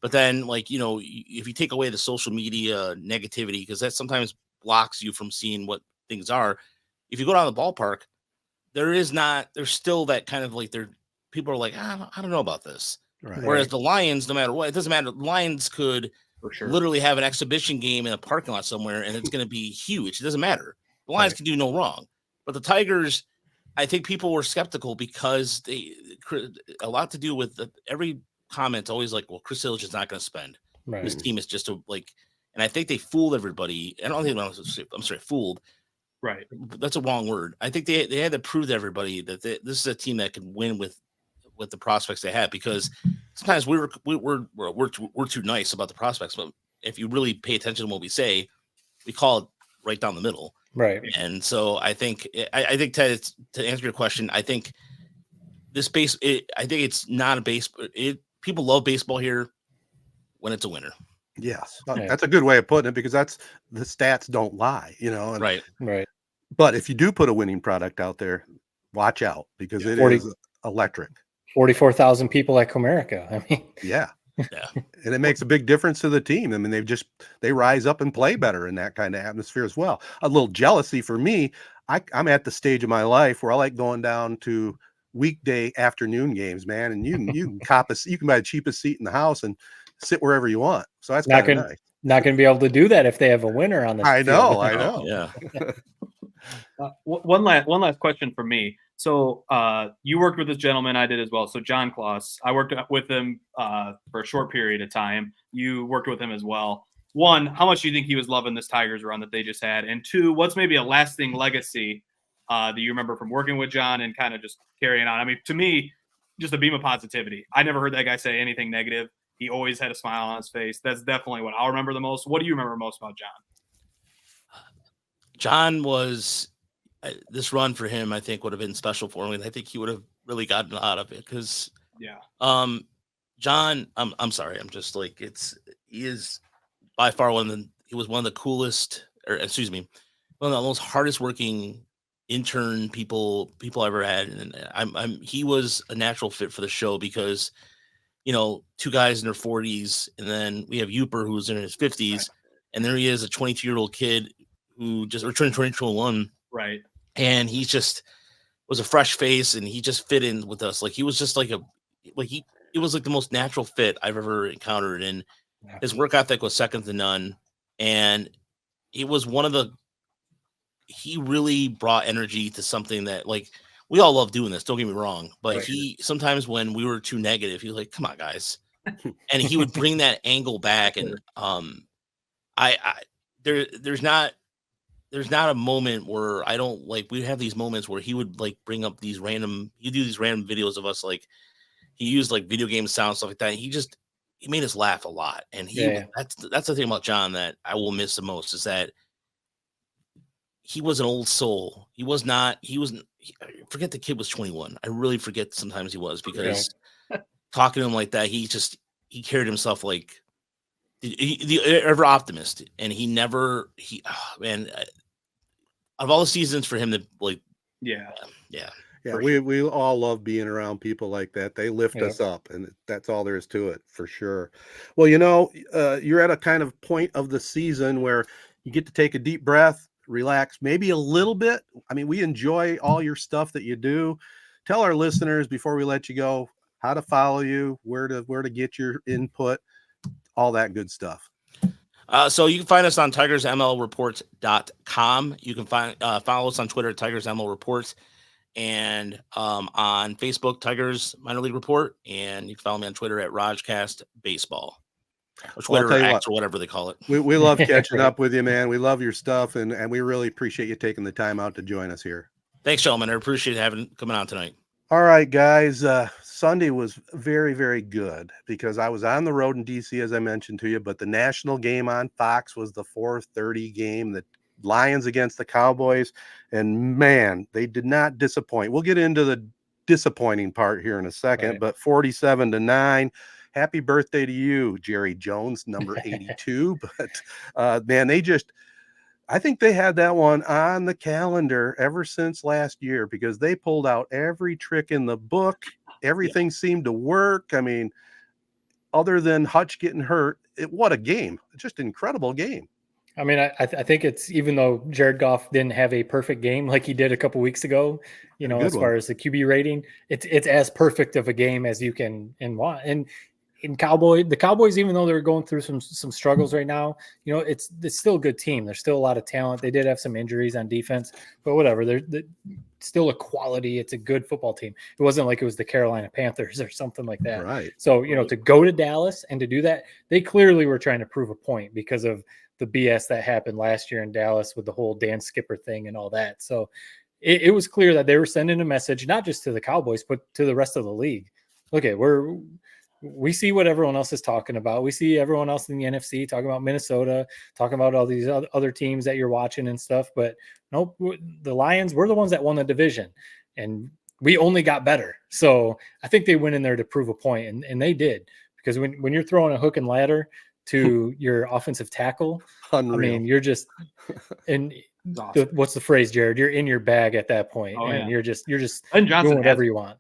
But then if you take away the social media negativity, because that sometimes blocks you from seeing what things are. If you go down the ballpark, there's still that kind of people are like, I don't know about this. Right. Whereas the Lions, no matter what, it doesn't matter. The Lions could literally have an exhibition game in a parking lot somewhere and it's going to be huge. It doesn't matter. The Lions can do no wrong. But the Tigers, I think people were skeptical because a lot to do with every comment always like, well, Chris Ilitch is not going to spend. Right. This team is just and I think they fooled everybody. I don't think I'm sorry, fooled. Right. That's a wrong word. I think they had to prove to everybody that this is a team that can win with the prospects they have, because sometimes we're too nice about the prospects, but if you really pay attention to what we say, we call it right down the middle. Right. And so I think Ted, to answer your question, I think I think it's not a base. People love baseball here when it's a winner. Yes, that's a good way of putting it, because that's the stats don't lie, Right. But if you do put a winning product out there, watch out, because it is electric. 44,000 people at Comerica. I mean, yeah. And it makes a big difference to the team. I mean, they rise up and play better in that kind of atmosphere as well. A little jealousy for me. I'm at the stage of my life where I like going down to weekday afternoon games, man. And you can you can buy the cheapest seat in the house and sit wherever you want. So that's kind of nice. Not going to be able to do that if they have a winner on the I know. Yeah. One last question for me. So you worked with this gentleman, I did as well. So John Kloss, I worked with him for a short period of time. You worked with him as well. One, how much do you think he was loving this Tigers run that they just had? And two, what's maybe a lasting legacy that you remember from working with John and kind of just carrying on? I mean, to me, just a beam of positivity. I never heard that guy say anything negative. He always had a smile on his face. That's definitely what I'll remember the most. What do you remember most about John? John was this run for him, I think, would have been special for him, and I think he would have really gotten out of it because, John, I'm sorry, I'm just like he is by far he was one of the coolest, or excuse me, one of the most hardest working intern people I ever had, and he was a natural fit for the show because, 2 guys in their 40s, and then we have Uper who's in his 50s, and there he is, a 22-year-old kid who just returned 2021. Right. And he just was a fresh face, and he just fit in with us. Like he was just it was like the most natural fit I've ever encountered. And his work ethic was second to none. And it was he really brought energy to something that, like, we all love doing this. Don't get me wrong. But sometimes when we were too negative, he was like, come on, guys. And he would bring that angle back. And there's not a moment where I don't we have these moments where he would bring up these random videos of us. Like he used video game sound, stuff like that. He made us laugh a lot. And that's the thing about John that I will miss the most, is that he was an old soul. Forget the kid was 21. I really forget sometimes he was, because talking to him like that, he carried himself like the ever optimist, and man, of all the seasons for him to like, Yeah. We all love being around people like that. They lift us up, and that's all there is to it, for sure. Well, you're at a kind of point of the season where you get to take a deep breath, relax, maybe a little bit. I mean, we enjoy all your stuff that you do. Tell our listeners before we let you go how to follow you, where to get your input, all that good stuff. So you can find us on tigersmlreports.com. You can follow us on Twitter at tigersmlreports, and on Facebook, Tigers Minor League Report, and you can follow me on Twitter at Rogcast Baseball, or Twitter X, or whatever they call it. We love catching up with you, man. We love your stuff, and we really appreciate you taking the time out to join us here. Thanks, gentlemen. I appreciate coming on tonight. All right, guys. Sunday was very, very good because I was on the road in DC, as I mentioned to you, but the national game on Fox was the 4:30 game, the Lions against the Cowboys, and man, they did not disappoint. We'll get into the disappointing part here in a second, but 47-9. Happy birthday to you, Jerry Jones, number 82. But man, I think they had that one on the calendar ever since last year because they pulled out every trick in the book. Everything seemed to work. I mean, other than Hutch getting hurt, what a game. Just an incredible game. I mean, I think it's, even though Jared Goff didn't have a perfect game like he did a couple weeks ago, as far as the QB rating, it's as perfect of a game as you can want. And the Cowboys, even though they're going through some struggles right now, it's still a good team. There's still a lot of talent. They did have some injuries on defense, but whatever. They're still a quality. It's a good football team. It wasn't like it was the Carolina Panthers or something like that. Right. So, to go to Dallas and to do that, they clearly were trying to prove a point because of the BS that happened last year in Dallas with the whole Dan Skipper thing and all that. So it was clear that they were sending a message, not just to the Cowboys, but to the rest of the league. Okay, we see what everyone else is talking about. We see everyone else in the NFC talking about Minnesota, talking about all these other teams that you're watching and stuff. But nope, the Lions, we're the ones that won the division, and we only got better. So I think they went in there to prove a point, and they did. Because when you're throwing a hook and ladder to your offensive tackle, Unreal. I mean, you're just and awesome. What's the phrase, Jared? You're in your bag at that point, and you're just doing whatever you want.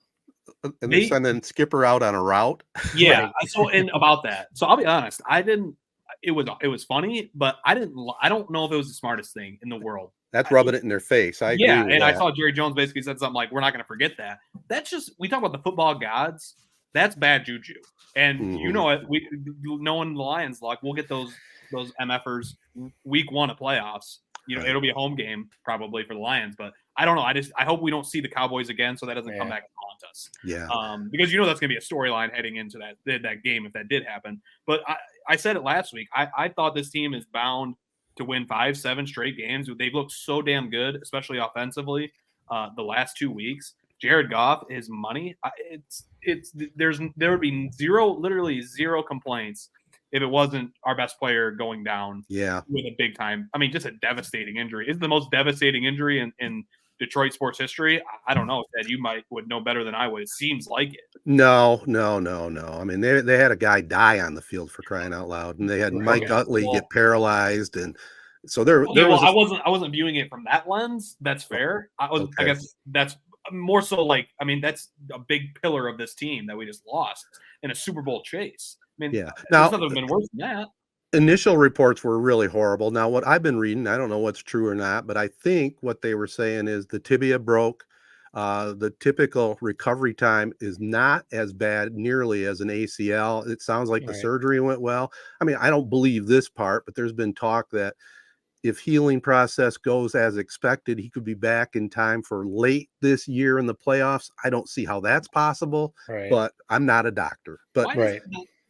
And they're sending Skipper out on a route. Yeah. Right. So, and about that. So I'll be honest. It was funny, but I don't know if it was the smartest thing in the world. That's rubbing it in their face. I agree with that. I saw Jerry Jones basically said something like, "We're not going to forget that." That's just, we talk about the football gods. That's bad juju. And you know it. Knowing the Lions luck, we'll get those MFers week 1 of playoffs. It'll be a home game probably for the Lions, but I don't know. I hope we don't see the Cowboys again, so that doesn't come back and haunt us. Yeah. Because that's going to be a storyline heading into that game if that did happen. But I said it last week. I thought this team is bound to win 5-7 straight games. They've looked so damn good, especially offensively, the last 2 weeks. Jared Goff, his money, there would be literally zero complaints if it wasn't our best player going down with a big time. I mean, just a devastating injury. It's the most devastating injury in Detroit sports history. I don't know, Ted, you would know better than I would. It seems like it. No. I mean, they had a guy die on the field, for crying out loud, and they had Mike Utley get paralyzed, and so there was. I wasn't viewing it from that lens. That's fair. I guess that's more so like, I mean, that's a big pillar of this team that we just lost in a Super Bowl chase. I mean, now nothing been worse than that. Initial reports were really horrible. Now, what I've been reading, I don't know what's true or not, but I think what they were saying is the tibia broke. The typical recovery time is not as bad nearly as an ACL. It sounds like the surgery went well. I mean, I don't believe this part, but there's been talk that if healing process goes as expected, he could be back in time for late this year in the playoffs. I don't see how that's possible, but I'm not a doctor. But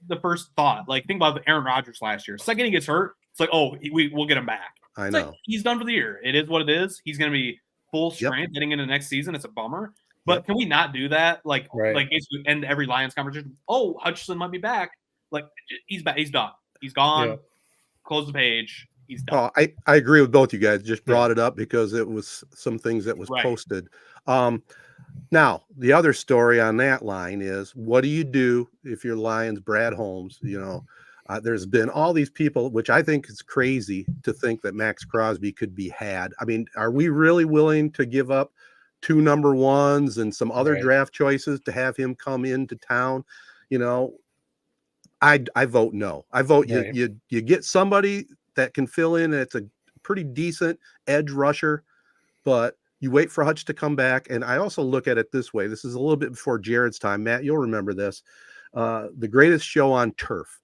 the first thought, like, think about Aaron Rodgers last year. Second he gets hurt, it's like, we'll get him back. I know. Like, he's done for the year. It is what it is. He's going to be full strength heading into next season. It's a bummer. But can we not do that? Like basically end every Lions conversation. Oh, Hutchinson might be back. Like, he's back. He's done. He's gone. Yeah. Close the page. He's done. Oh, I agree with both you guys. Just brought it up because it was some things that was posted. Now, the other story on that line is, what do you do if you're Lions Brad Holmes? There's been all these people, which I think is crazy to think that Max Crosby could be had. I mean, are we really willing to give up 2 number ones and some other draft choices to have him come into town? I vote no. I vote you get somebody that can fill in. And it's a pretty decent edge rusher, but you wait for Hutch to come back. And I also look at it this way. This is a little bit before Jared's time. Matt, you'll remember this. The greatest show on turf,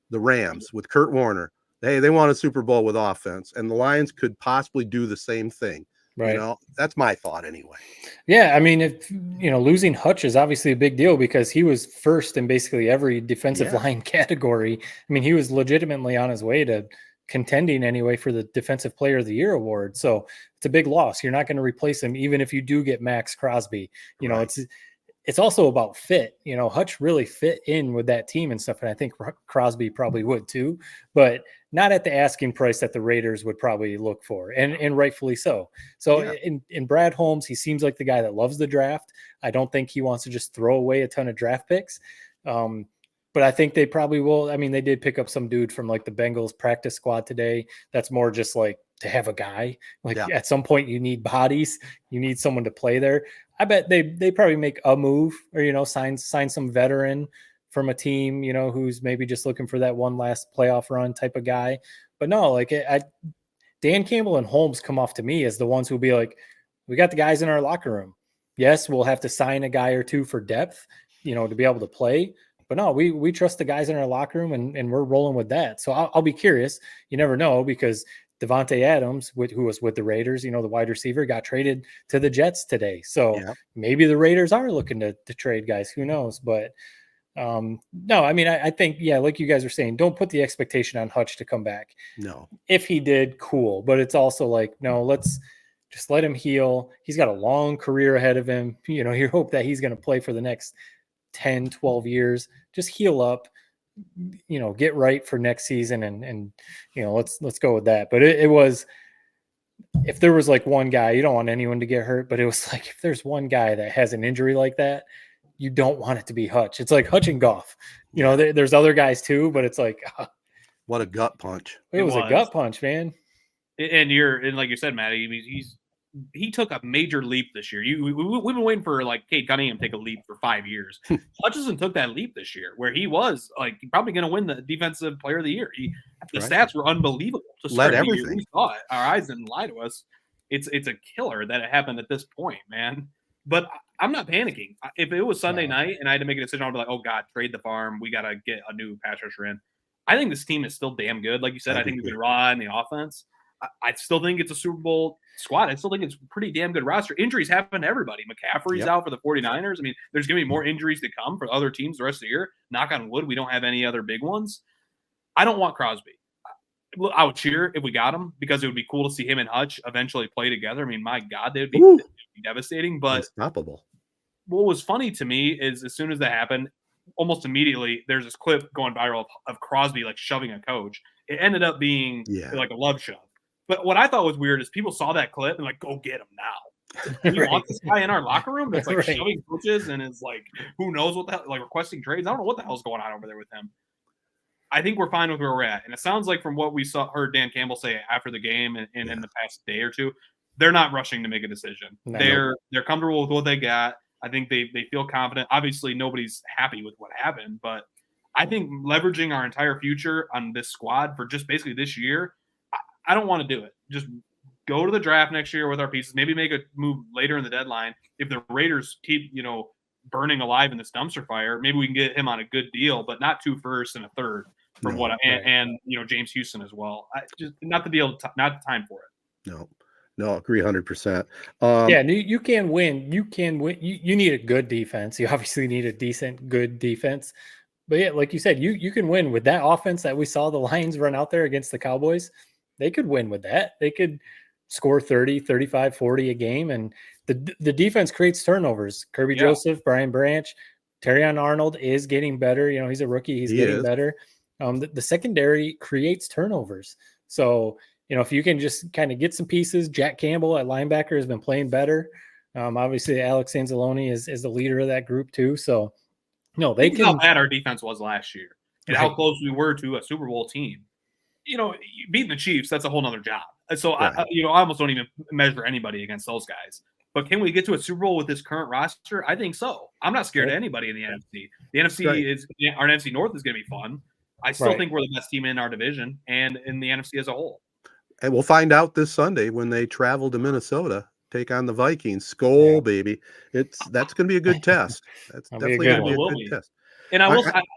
the Rams with Kurt Warner. Hey, they won a Super Bowl with offense, and the Lions could possibly do the same thing. Right. That's my thought anyway. Yeah. I mean, if losing Hutch is obviously a big deal because he was first in basically every defensive line category. I mean, he was legitimately on his way to contending anyway for the Defensive Player of the Year award. So it's a big loss. You're not going to replace him, even if you do get Max Crosby. It's also about fit. Hutch really fit in with that team and stuff, and I think Crosby probably would too, but not at the asking price that the Raiders would probably look for, and rightfully so. So in Brad Holmes, he seems like the guy that loves the draft. I don't think he wants to just throw away a ton of draft picks. But I think they probably will. I mean, they did pick up some dude from like the Bengals practice squad today. That's more just like to have a guy. At some point you need bodies. You need someone to play there. I bet they probably make a move or, sign some veteran from a team, who's maybe just looking for that one last playoff run type of guy. But no, Dan Campbell and Holmes come off to me as the ones who'll be like, we got the guys in our locker room. Yes, we'll have to sign a guy or two for depth, to be able to play. But no, we trust the guys in our locker room and we're rolling with that. So I'll be curious. You never know, because Devontae Adams, who was with the Raiders, the wide receiver, got traded to the Jets today. So maybe the Raiders are looking to trade guys. Who knows? But no, I mean, I think, like you guys are saying, don't put the expectation on Hutch to come back. No. If he did, cool. But it's also like, no, let's just let him heal. He's got a long career ahead of him. You hope that he's going to play for the next 10, 12 years. Just heal up. Get right for next season and let's go with that. But it was, if there was like one guy, you don't want anyone to get hurt, but it was like, if there's one guy that has an injury like that, you don't want it to be Hutch. It's like Hutch and Goff. There's other guys too, but it's like, what a gut punch. It was a gut punch, man. And like you said, Matty, he took a major leap this year. We've been waiting for like Cade Cunningham to take a leap for 5 years. Hutchinson took that leap this year, where he was like probably going to win the Defensive Player of the Year. The stats were unbelievable. Led everything. We saw it. Our eyes didn't lie to us. It's a killer that it happened at this point, man. But I'm not panicking. If it was Sunday night and I had to make a decision, I'd be like, oh God, trade the farm. We got to get a new pass rusher in. I think this team is still damn good. Like you said, I think we can rely on the offense. I still think it's a Super Bowl squad. I still think it's a pretty damn good roster. Injuries happen to everybody. McCaffrey's out for the 49ers. I mean, there's going to be more injuries to come for other teams the rest of the year. Knock on wood, we don't have any other big ones. I don't want Crosby. I would cheer if we got him because it would be cool to see him and Hutch eventually play together. I mean, my God, they'd be devastating. But unstoppable. What was funny to me is as soon as that happened, almost immediately there's this clip going viral of Crosby like shoving a coach. It ended up being like a love shove. But what I thought was weird is people saw that clip and like, go get him now. You want this guy in our locker room that's like shoving coaches and is like, who knows what the hell, like requesting trades? I don't know what the hell's going on over there with him. I think we're fine with where we're at. And it sounds like from what we heard Dan Campbell say after the game and in the past day or two, they're not rushing to make a decision. No. They're comfortable with what they got. I think they feel confident. Obviously, nobody's happy with what happened, but I think leveraging our entire future on this squad for just basically this year, I don't want to do it. Just go to the draft next year with our pieces. Maybe make a move later in the deadline. If the Raiders keep, burning alive in this dumpster fire, maybe we can get him on a good deal, but not 2 firsts and a third from and James Houston as well. Just not to be able to, not the time for it. No, agree 100%. You can win. You can win. You need a good defense. You obviously need a decent, good defense. But yeah, like you said, you can win with that offense that we saw the Lions run out there against the Cowboys. They could win with that. They could score 30, 35, 40 a game. And the defense creates turnovers. Kirby Joseph, Brian Branch, Terrion Arnold is getting better. He's a rookie. He's getting better. The secondary creates turnovers. So, if you can just kind of get some pieces, Jack Campbell at linebacker has been playing better. Obviously, Alex Anzalone is the leader of that group too. So, no, they Think how can. bad our defense was last year and how Right. close we were to a Super Bowl team. Beating the Chiefs, that's a whole nother job. So Right. I almost don't even measure anybody against those guys. But can we get to a Super Bowl with this current roster? I think so. I'm not scared of anybody in the NFC. The NFC our NFC North is going to be fun. I still think we're the best team in our division and in the NFC as a whole. And we'll find out this Sunday when they travel to Minnesota, take on the Vikings. Skol, baby. That's going to be a good test. That's definitely going to be a good test. And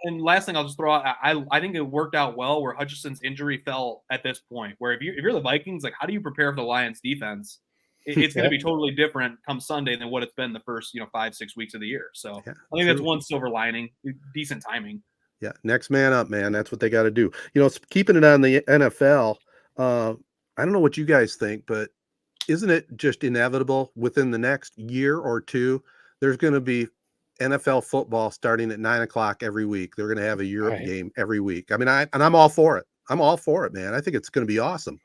and last thing I'll just throw out, I think it worked out well where Hutchinson's injury fell at this point. Where if you're the Vikings, like how do you prepare for the Lions defense? It's going to be totally different come Sunday than what it's been the first 5-6 weeks of the year. So I think that's one silver lining. Decent timing. Yeah, next man up, man. That's what they got to do. Keeping it on the NFL. I don't know what you guys think, but isn't it just inevitable within the next year or two, there's going to be NFL football starting at 9:00 every week. They're going to have a Europe game every week. I mean, I'm all for it. I'm all for it, man. I think it's going to be awesome.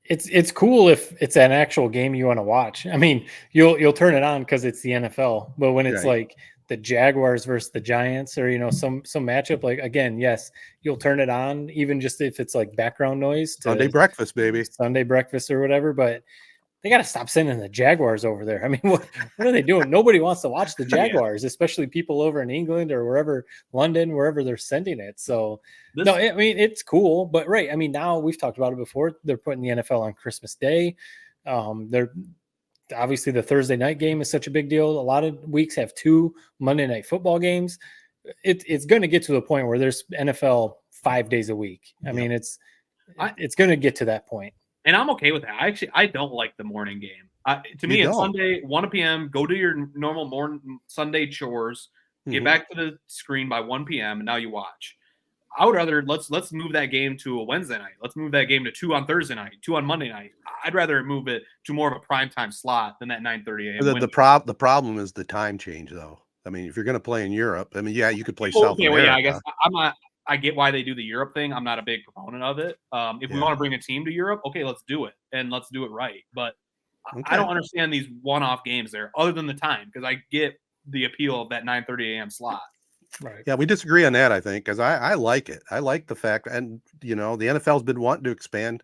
It's cool if it's an actual game you want to watch. I mean, you'll turn it on because it's the NFL, but when it's like the Jaguars versus the Giants or some matchup, like again, yes, you'll turn it on even just if it's like background noise. Sunday breakfast, baby. Sunday breakfast or whatever, but they got to stop sending the Jaguars over there. I mean, what are they doing? Nobody wants to watch the Jaguars, especially people over in England or wherever, London, wherever they're sending it. So, I mean, it's cool, but I mean, now we've talked about it before. They're putting the NFL on Christmas Day. They're obviously the Thursday night game is such a big deal. A lot of weeks have 2 Monday night football games. It's going to get to the point where there's NFL 5 days a week. I mean, it's going to get to that point. And I'm okay with that. I don't like the morning game. To me, it's Sunday, 1 p.m. Go do your normal morning Sunday chores. Get back to the screen by 1 p.m. and now you watch. I would rather let's move that game to a Wednesday night. Let's move that game to 2 on Thursday night, 2 on Monday night. I'd rather move it to more of a primetime slot than that 9:30 a.m. The problem is the time change, though. I mean, if you're going to play in Europe, I mean, yeah, you could play South America. Yeah, I guess I'm not. I get why they do the Europe thing. I'm not a big proponent of it. If we want to bring a team to Europe, okay, let's do it and let's do it right. But I don't understand these one-off games there, other than the time, because I get the appeal of that 9:30 a.m. slot. Right. Yeah, we disagree on that, I think, because I like it. I like the fact, and the NFL's been wanting to expand.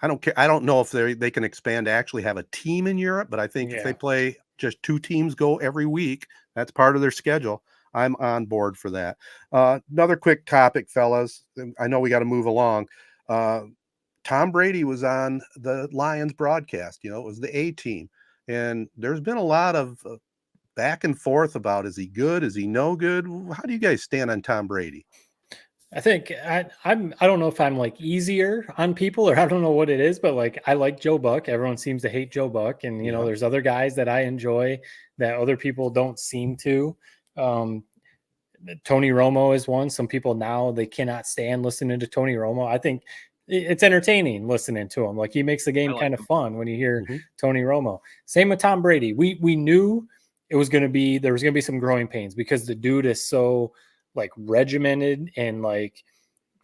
I don't care. I don't know if they can expand to actually have a team in Europe, but I think if they play just 2 teams go every week, that's part of their schedule. I'm on board for that. Another quick topic, fellas. I know we got to move along. Tom Brady was on the Lions broadcast. It was the A team, and there's been a lot of back and forth about, is he good? Is he no good? How do you guys stand on Tom Brady? I think I don't know if I'm like easier on people or I don't know what it is, but like I like Joe Buck. Everyone seems to hate Joe Buck, and there's other guys that I enjoy that other people don't seem to. Tony Romo is one. Some people now they cannot stand listening to Tony Romo. I think it's entertaining listening to him. Like he makes the game kind of fun when you hear Tony Romo. Same with Tom Brady. We knew there was going to be some growing pains because the dude is so like regimented and like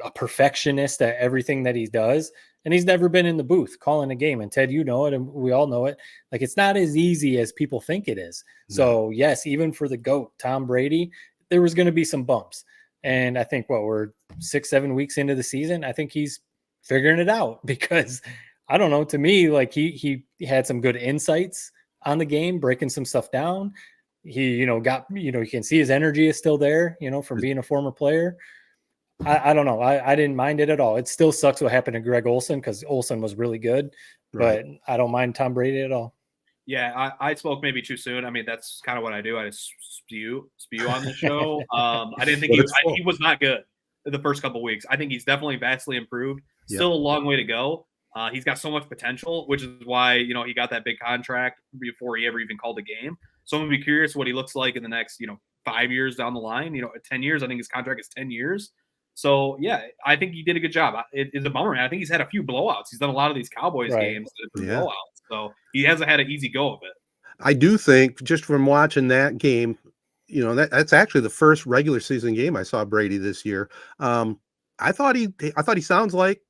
a perfectionist at everything that he does. And he's never been in the booth calling a game. And Ted, you know it, and we all know it. Like it's not as easy as people think it is. No. So yes, even for the GOAT, Tom Brady, there was going to be some bumps. And I think we're 6-7 weeks into the season. I think he's figuring it out because I don't know, to me, like he had some good insights on the game, breaking some stuff down. He, you can see his energy is still there, from being a former player. I don't know. I didn't mind it at all. It still sucks what happened to Greg Olsen because Olsen was really good, but I don't mind Tom Brady at all. Yeah, I spoke maybe too soon. I mean, that's kind of what I do. I just spew on the show. I didn't think he was not good the first couple of weeks. I think he's definitely vastly improved. Still a long way to go. He's got so much potential, which is why, he got that big contract before he ever even called a game. So I'm going to be curious what he looks like in the next, 5 years down the line, 10 years. I think his contract is 10 years. So, yeah, I think he did a good job. It's a bummer, man. I think he's had a few blowouts. He's done a lot of these Cowboys games that have been blowouts. So he hasn't had an easy go of it. I do think, just from watching that game, that's actually the first regular season game I saw Brady this year. I thought he sounds like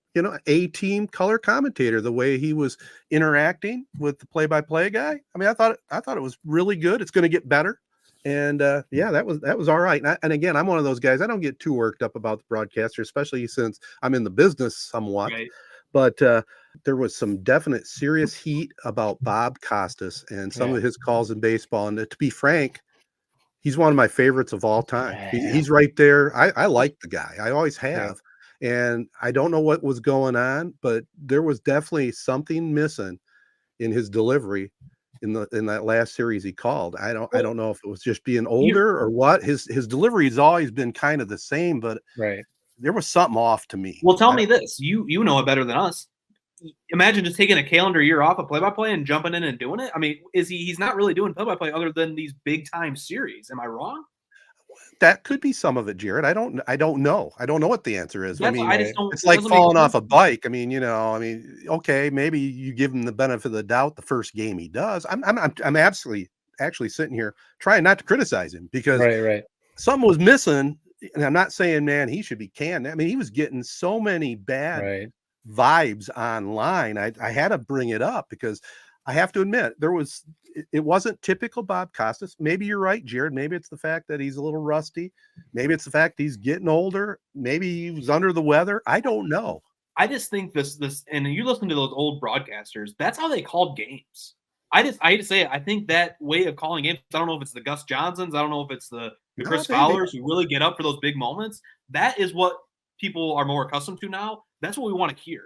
A-team color commentator, the way he was interacting with the play-by-play guy. I mean, I thought it was really good. It's going to get better. And yeah, that was all right. And again, I'm one of those guys, I don't get too worked up about the broadcaster, especially since I'm in the business somewhat. Right. But there was some definite serious heat about Bob Costas and some of his calls in baseball. And to be frank, he's one of my favorites of all time. He's right there. I like the guy. I always have. And I don't know what was going on, but there was definitely something missing in his delivery in that last series he called. I don't know if it was just being older or what. His delivery has always been kind of the same, but there was something off to me. Well, tell me this. You know it better than us. Imagine just taking a calendar year off of play-by-play and jumping in and doing it. I mean, he's not really doing play-by-play other than these big-time series. Am I wrong? That could be some of it, Jared. I don't know. I don't know what the answer is. I mean, it's like falling off a bike. I mean, okay, maybe you give him the benefit of the doubt the first game he does. I'm absolutely actually sitting here trying not to criticize him because something was missing. And I'm not saying, man, he should be canned. I mean, he was getting so many bad vibes online. I had to bring it up because I have to admit it wasn't typical Bob Costas. Maybe you're right, Jared. Maybe it's the fact that he's a little rusty. Maybe it's the fact he's getting older. Maybe he was under the weather. I don't know. I just think this, and you listen to those old broadcasters, that's how they called games. I hate to say it. I think that way of calling games, I don't know if it's the Gus Johnsons. I don't know if it's the Chris Fowlers who really get up for those big moments. That is what people are more accustomed to now. That's what we want to hear.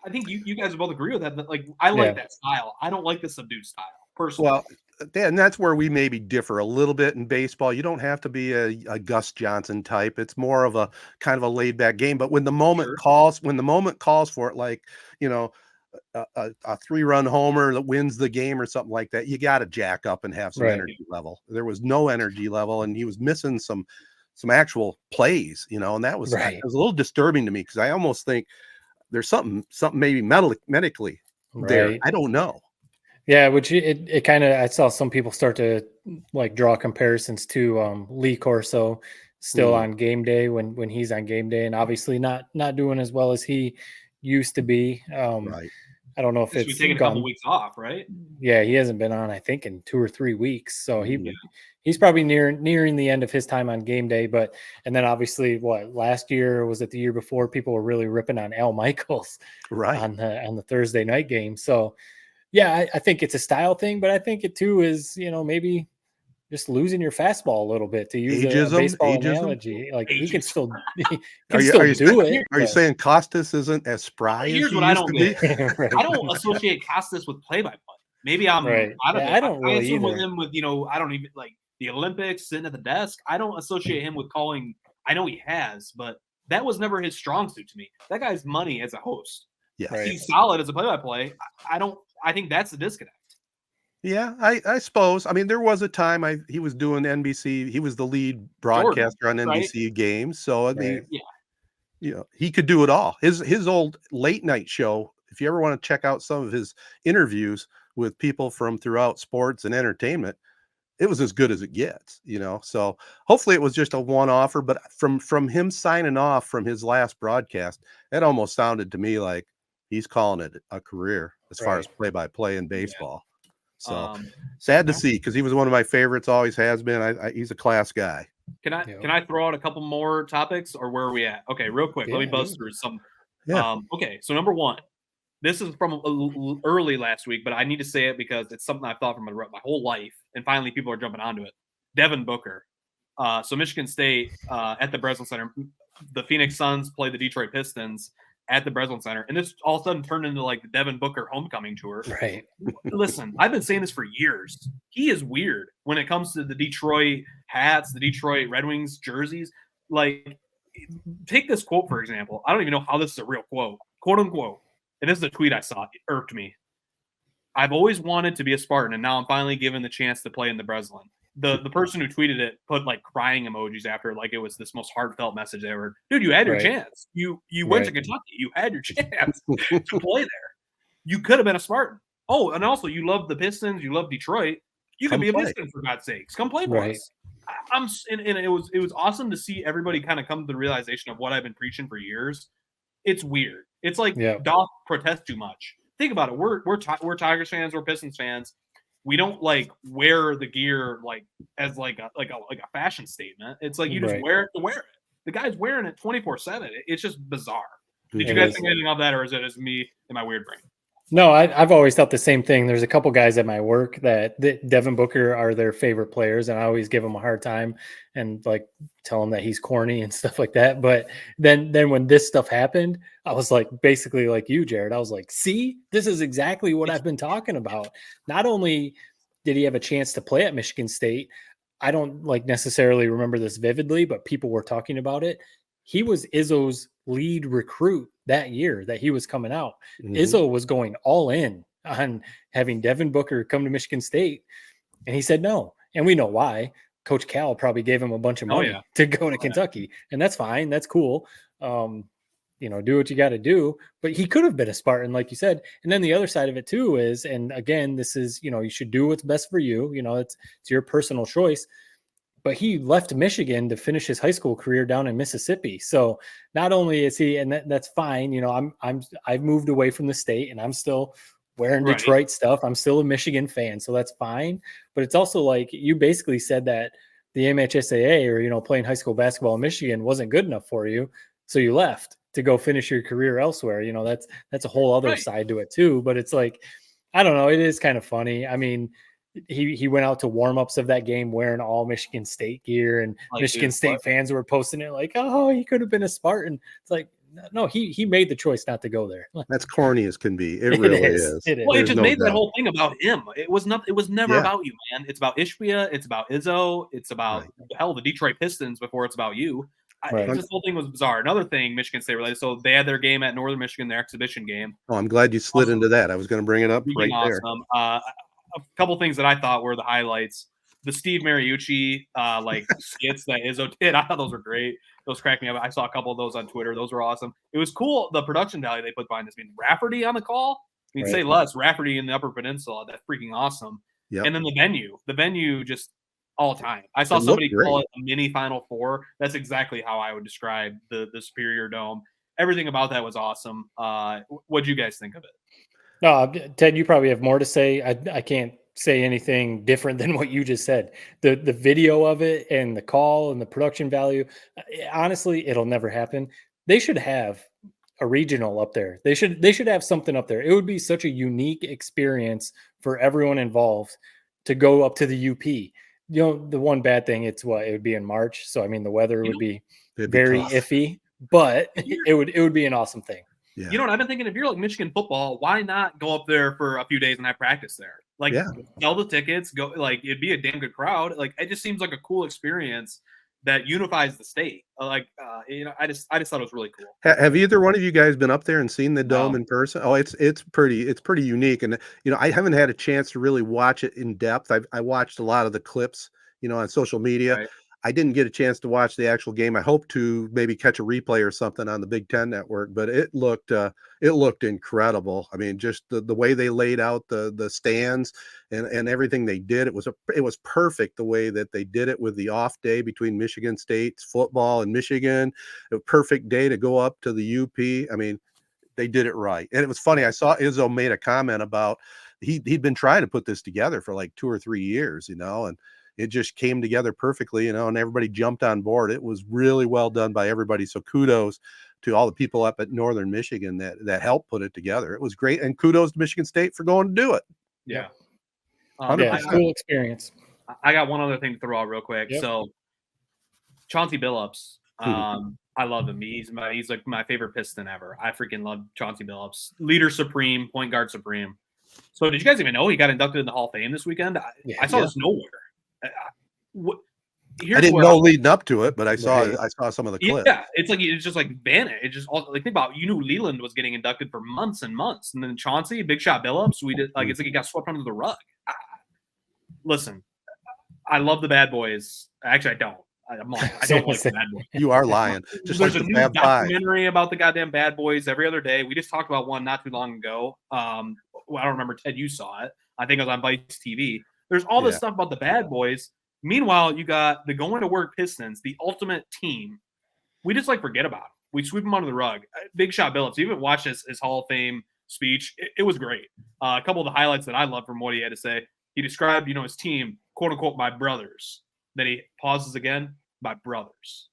I think you guys both agree with that. But like, I like that style. I don't like the subdued style personally. Well, and that's where we maybe differ a little bit in baseball. You don't have to be a Gus Johnson type. It's more of a kind of a laid back game. But when the moment calls for it, like, a 3-run homer that wins the game or something like that, you got to jack up and have some energy level. There was no energy level, and he was missing some actual plays, and that was, it was a little disturbing to me because I almost think there's something maybe medically there. I don't know. Yeah, which it kind of, I saw some people start to like draw comparisons to Lee Corso still on game day when he's on game day, and obviously not doing as well as he used to be. I don't know if it's taking a couple weeks off, right? Yeah, he hasn't been on, I think, in 2 or 3 weeks. So he's probably nearing the end of his time on game day. But and then obviously, last year, was it the year before, people were really ripping on Al Michaels on the Thursday night game. So yeah, I think it's a style thing, but I think it too is, maybe just losing your fastball a little bit, to use a baseball analogy. Like he can still do it. Are you saying Costas isn't as spry? Here's what I don't get. I don't associate Costas with play-by-play. Maybe I'm out of it. I don't really assume either. with him with I don't even like the Olympics, sitting at the desk. I don't associate him with calling. I know he has, but that was never his strong suit to me. That guy's money as a host. Yeah, he's solid as a play-by-play. I think that's the disconnect. Yeah, I suppose. I mean, there was a time he was doing NBC. He was the lead broadcaster on NBC games. So I mean, he could do it all. His old late night show, if you ever want to check out some of his interviews with people from throughout sports and entertainment, it was as good as it gets, So hopefully it was just a one-offer. But from him signing off from his last broadcast, it almost sounded to me like he's calling it a career as far as play-by-play in baseball. So sad to see, because he was one of my favorites, always has been. He's a class guy. Can I throw out a couple more topics, or where are we at? Okay, real quick, let me buzz through some. Okay, so number one, this is from early last week, but I need to say it because it's something I've thought from my whole life, and finally people are jumping onto it. Devin Booker. So Michigan State at the Breslin Center, the Phoenix Suns play the Detroit Pistons at the Breslin Center, and this all of a sudden turned into like the Devin Booker homecoming tour. Right. Listen, I've been saying this for years. He is weird when it comes to the Detroit hats, the Detroit Red Wings jerseys. Like, take this quote, for example. I don't even know how this is a real quote, quote unquote. And this is a tweet I saw. It irked me. I've always wanted to be a Spartan, and now I'm finally given the chance to play in the Breslin. The person who tweeted it put like crying emojis after it, like it was this most heartfelt message ever. Dude, you had your chance. You went to Kentucky. You had your chance to play there. You could have been a Spartan. Oh, and also you love the Pistons. You love Detroit. You could be a Piston, for God's sakes. Come play for us. And it was awesome to see everybody kind of come to the realization of what I've been preaching for years. it's weird. It's like Yeah. dogs protest too much. Think about it. We're Tigers fans. We're Pistons fans. We don't like wear the gear like as like a fashion statement. It's like you just Right. wear it to wear it. The guy's wearing it 24/7. It's just bizarre. Did you It guys is. think anything of that, or is it just me in my weird brain? No, I've always thought the same thing. There's a couple guys at my work that Devin Booker are their favorite players, and I always give them a hard time and like tell them that he's corny and stuff like that. But then when this stuff happened, I was like, basically like you, Jared. I was like, see, this is exactly what I've been talking about. Not only did he have a chance to play at Michigan State, I don't like necessarily remember this vividly, but people were talking about it. He was Izzo's lead recruit that year that he was coming out. Izzo was going all in on having Devin Booker come to Michigan State, and he said no. And we know why. Coach Cal probably gave him a bunch of money to go to Kentucky, and that's fine. That's cool. Do what you got to do. But he could have been a Spartan, like you said. And then the other side of it too is, and again, this is, you should do what's best for you. It's your personal choice. But he left Michigan to finish his high school career down in Mississippi. So not only is he, and that's fine. I've moved away from the state, and I'm still wearing Detroit stuff. I'm still a Michigan fan, so that's fine. But it's also like you basically said that the MHSAA or playing high school basketball in Michigan wasn't good enough for you, so you left to go finish your career elsewhere. That's a whole other side to it too. But it's like, I don't know. It is kind of funny. I mean, he went out to warm-ups of that game wearing all Michigan State gear, and Michigan State fans were posting it like, oh, he could have been a Spartan. It's like, no, he made the choice not to go there. That's corny as can be. It really is. It is. Well, it just made that whole thing about him. It was never about you, man. It's about Ishbia. It's about Izzo. It's about the Detroit Pistons before it's about you. This whole thing was bizarre. Another thing, Michigan State related. So they had their game at Northern Michigan, their exhibition game. Oh, I'm glad you slid into that. I was going to bring it up right there. A couple things that I thought were the highlights. The Steve Mariucci skits that Izzo did. I thought those were great. Those cracked me up. I saw a couple of those on Twitter. Those were awesome. It was cool, the production value they put behind this. I mean, Rafferty on the call. I mean, say less. Rafferty in the Upper Peninsula. That's freaking awesome. Yep. And then the venue just all time. I saw somebody call it a mini Final Four. That's exactly how I would describe the Superior Dome. Everything about that was awesome. What'd you guys think of it? No, Ted, you probably have more to say. I can't say anything different than what you just said. The video of it and the call and the production value, honestly, it'll never happen. They should have a regional up there. They should have something up there. It would be such a unique experience for everyone involved to go up to the UP. The one bad thing, it would be in March. So, I mean, the weather would be very iffy, but it would be an awesome thing. Yeah. You know what I've been thinking? If you're like Michigan football, why not go up there for a few days and have practice there? Like, sell the tickets, go. Like, it'd be a damn good crowd. Like, it just seems like a cool experience that unifies the state. I just thought it was really cool. Have either one of you guys been up there and seen the dome in person? Oh, it's pretty unique, and I haven't had a chance to really watch it in depth. I watched a lot of the clips, on social media. Right. I didn't get a chance to watch the actual game. I hope to maybe catch a replay or something on the Big Ten Network, but it looked incredible. I mean, just the way they laid out the stands and everything they did, it was perfect the way that they did it with the off day between Michigan State's football and Michigan. A perfect day to go up to the UP. I mean, they did it right. And it was funny. I saw Izzo made a comment about he'd been trying to put this together for like 2 or 3 years, and it just came together perfectly, and everybody jumped on board. It was really well done by everybody. So kudos to all the people up at Northern Michigan that helped put it together. It was great. And kudos to Michigan State for going to do it. Yeah. It's a cool experience. I got one other thing to throw out real quick. Yep. So Chauncey Billups, I love him. He's like my favorite Piston ever. I freaking love Chauncey Billups. Leader supreme, point guard supreme. So did you guys even know he got inducted in the Hall of Fame this weekend? I saw this nowhere. I didn't know leading up to it, but I saw some of the clips. Yeah, it's just like vanished. It just like think about Leland was getting inducted for months and months, and then Chauncey, Big Shot Billups, it's like he got swept under the rug. Listen, I love the Bad Boys. Actually, I don't. I don't like the Bad Boys. You are lying. Just there's like a new documentary about the goddamn Bad Boys every other day. We just talked about one not too long ago. I don't remember, Ted, you saw it. I think it was on Vice TV. There's all this stuff about the Bad Boys. Meanwhile, you got the going to work Pistons, the ultimate team. We just forget about them. We sweep him under the rug. Big Shot Billups. You even watched his Hall of Fame speech. It was great. A couple of the highlights that I love from what he had to say. He described, his team, quote unquote, my brothers. Then he pauses again, my brothers.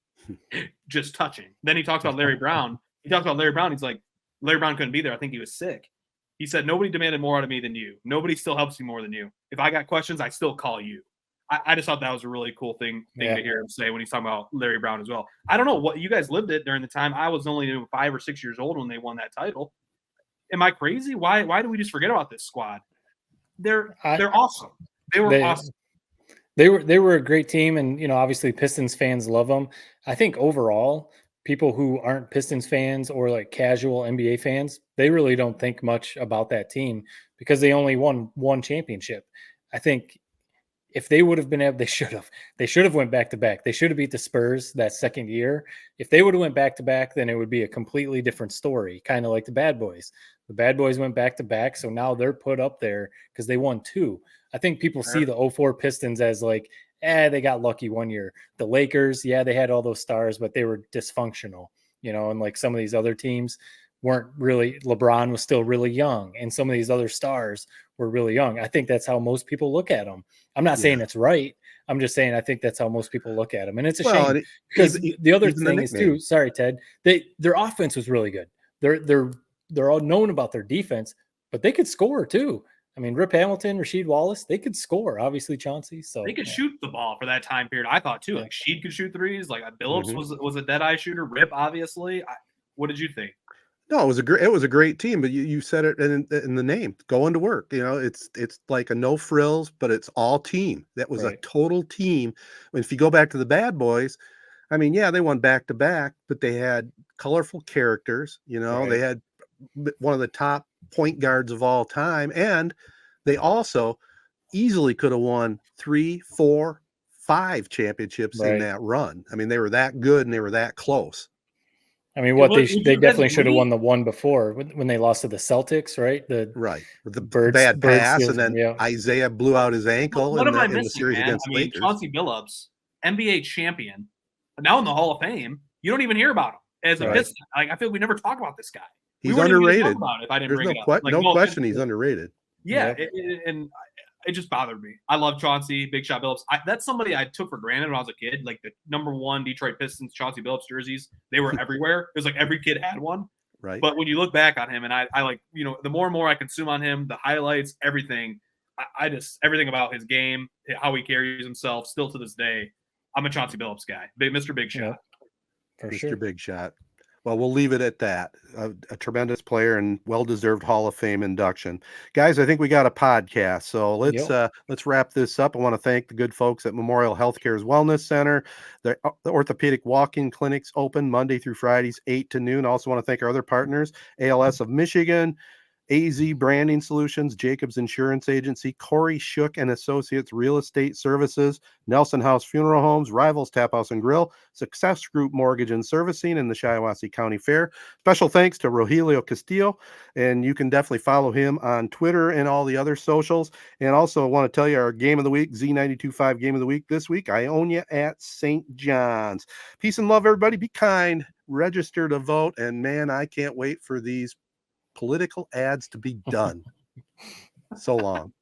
Just touching. Then he talks about Larry Brown. He's like, Larry Brown couldn't be there. I think he was sick. He said, nobody demanded more out of me than you. Nobody still helps me more than you. If I got questions, I still call you. I just thought that was a really cool thing to hear him say when he's talking about Larry Brown as well. I don't know what you guys lived it during the time. I was only 5 or 6 years old when they won that title. Am I crazy? Why do we just forget about this squad? They're awesome. They were awesome. They were a great team, and obviously Pistons fans love them. I think overall, people who aren't Pistons fans or like casual NBA fans, they really don't think much about that team because they only won one championship. I think if they would have been able, they should have went back to back. They should have beat the Spurs that second year. If they would have went back to back, then it would be a completely different story, kind of like the Bad Boys. The Bad Boys went back to back, so now they're put up there because they won 2. I think people see the 04 Pistons as like, they got lucky one year. The Lakers, they had all those stars, but they were dysfunctional, and like some of these other teams weren't really, LeBron was still really young, and some of these other stars were really young. I think that's how most people look at them. I'm not saying it's right. I'm just saying I think that's how most people look at them. And it's a shame because the other thing is too, sorry, Ted, their offense was really good. They're all known about their defense, but they could score too. I mean, Rip Hamilton, Rasheed Wallace, they could score. Obviously, Chauncey. So they could shoot the ball for that time period. I thought too. Like Sheed could shoot threes. Like Billups was a dead eye shooter. Rip, obviously. What did you think? No, it was a great team, but you said it in the name. Going to work. It's like a no frills, but it's all team. That was a total team. If you go back to the Bad Boys, I mean, they won back to back, but they had colorful characters. They had one of the top point guards of all time, and they also easily could have won 3, 4, 5 championships in that run. I mean, they were that good and they were that close. I mean, they definitely should have won the one before when they lost to the Celtics, right? The bad pass, and then Isaiah blew out his ankle what am I missing, in the series against Lakers. Chauncey Billups, NBA champion, now in the Hall of Fame. You don't even hear about him as a Piston. Like, I feel like we never talk about this guy. He's underrated. There's no question he's underrated. Yeah, and it just bothered me. I love Chauncey, Big Shot Billups. That's somebody I took for granted when I was a kid. Like the #1 Detroit Pistons Chauncey Billups jerseys, they were everywhere. It was like every kid had one. Right. But when you look back on him, and I like, the more and more I consume on him, the highlights, everything, I just, everything about his game, how he carries himself, still to this day, I'm a Chauncey Billups guy. Mr. Big Shot. For Mr. sure. Big Shot. Well, we'll leave it at that. A tremendous player and well-deserved Hall of Fame induction. Guys, I think we got a podcast, so let's wrap this up. I want to thank the good folks at Memorial Healthcare's Wellness Center. The orthopedic walk-in clinics open Monday through Fridays, 8 to noon. I also want to thank our other partners, ALS of Michigan, AZee Branding Solutions, Jacobs Insurance Agency, Kori Shook and Associates Real Estate Services, Nelson House Funeral Homes, Rivals Taphouse and Grille, Success Group Mortgage and Servicing, and the Shiawassee County Fair. Special thanks to Rogelio Castillo, and you can definitely follow him on Twitter and all the other socials. And also I want to tell you our game of the week, Z92.5 game of the week this week, Ionia at St. John's. Peace and love, everybody. Be kind, register to vote, and man, I can't wait for these political ads to be done. So long.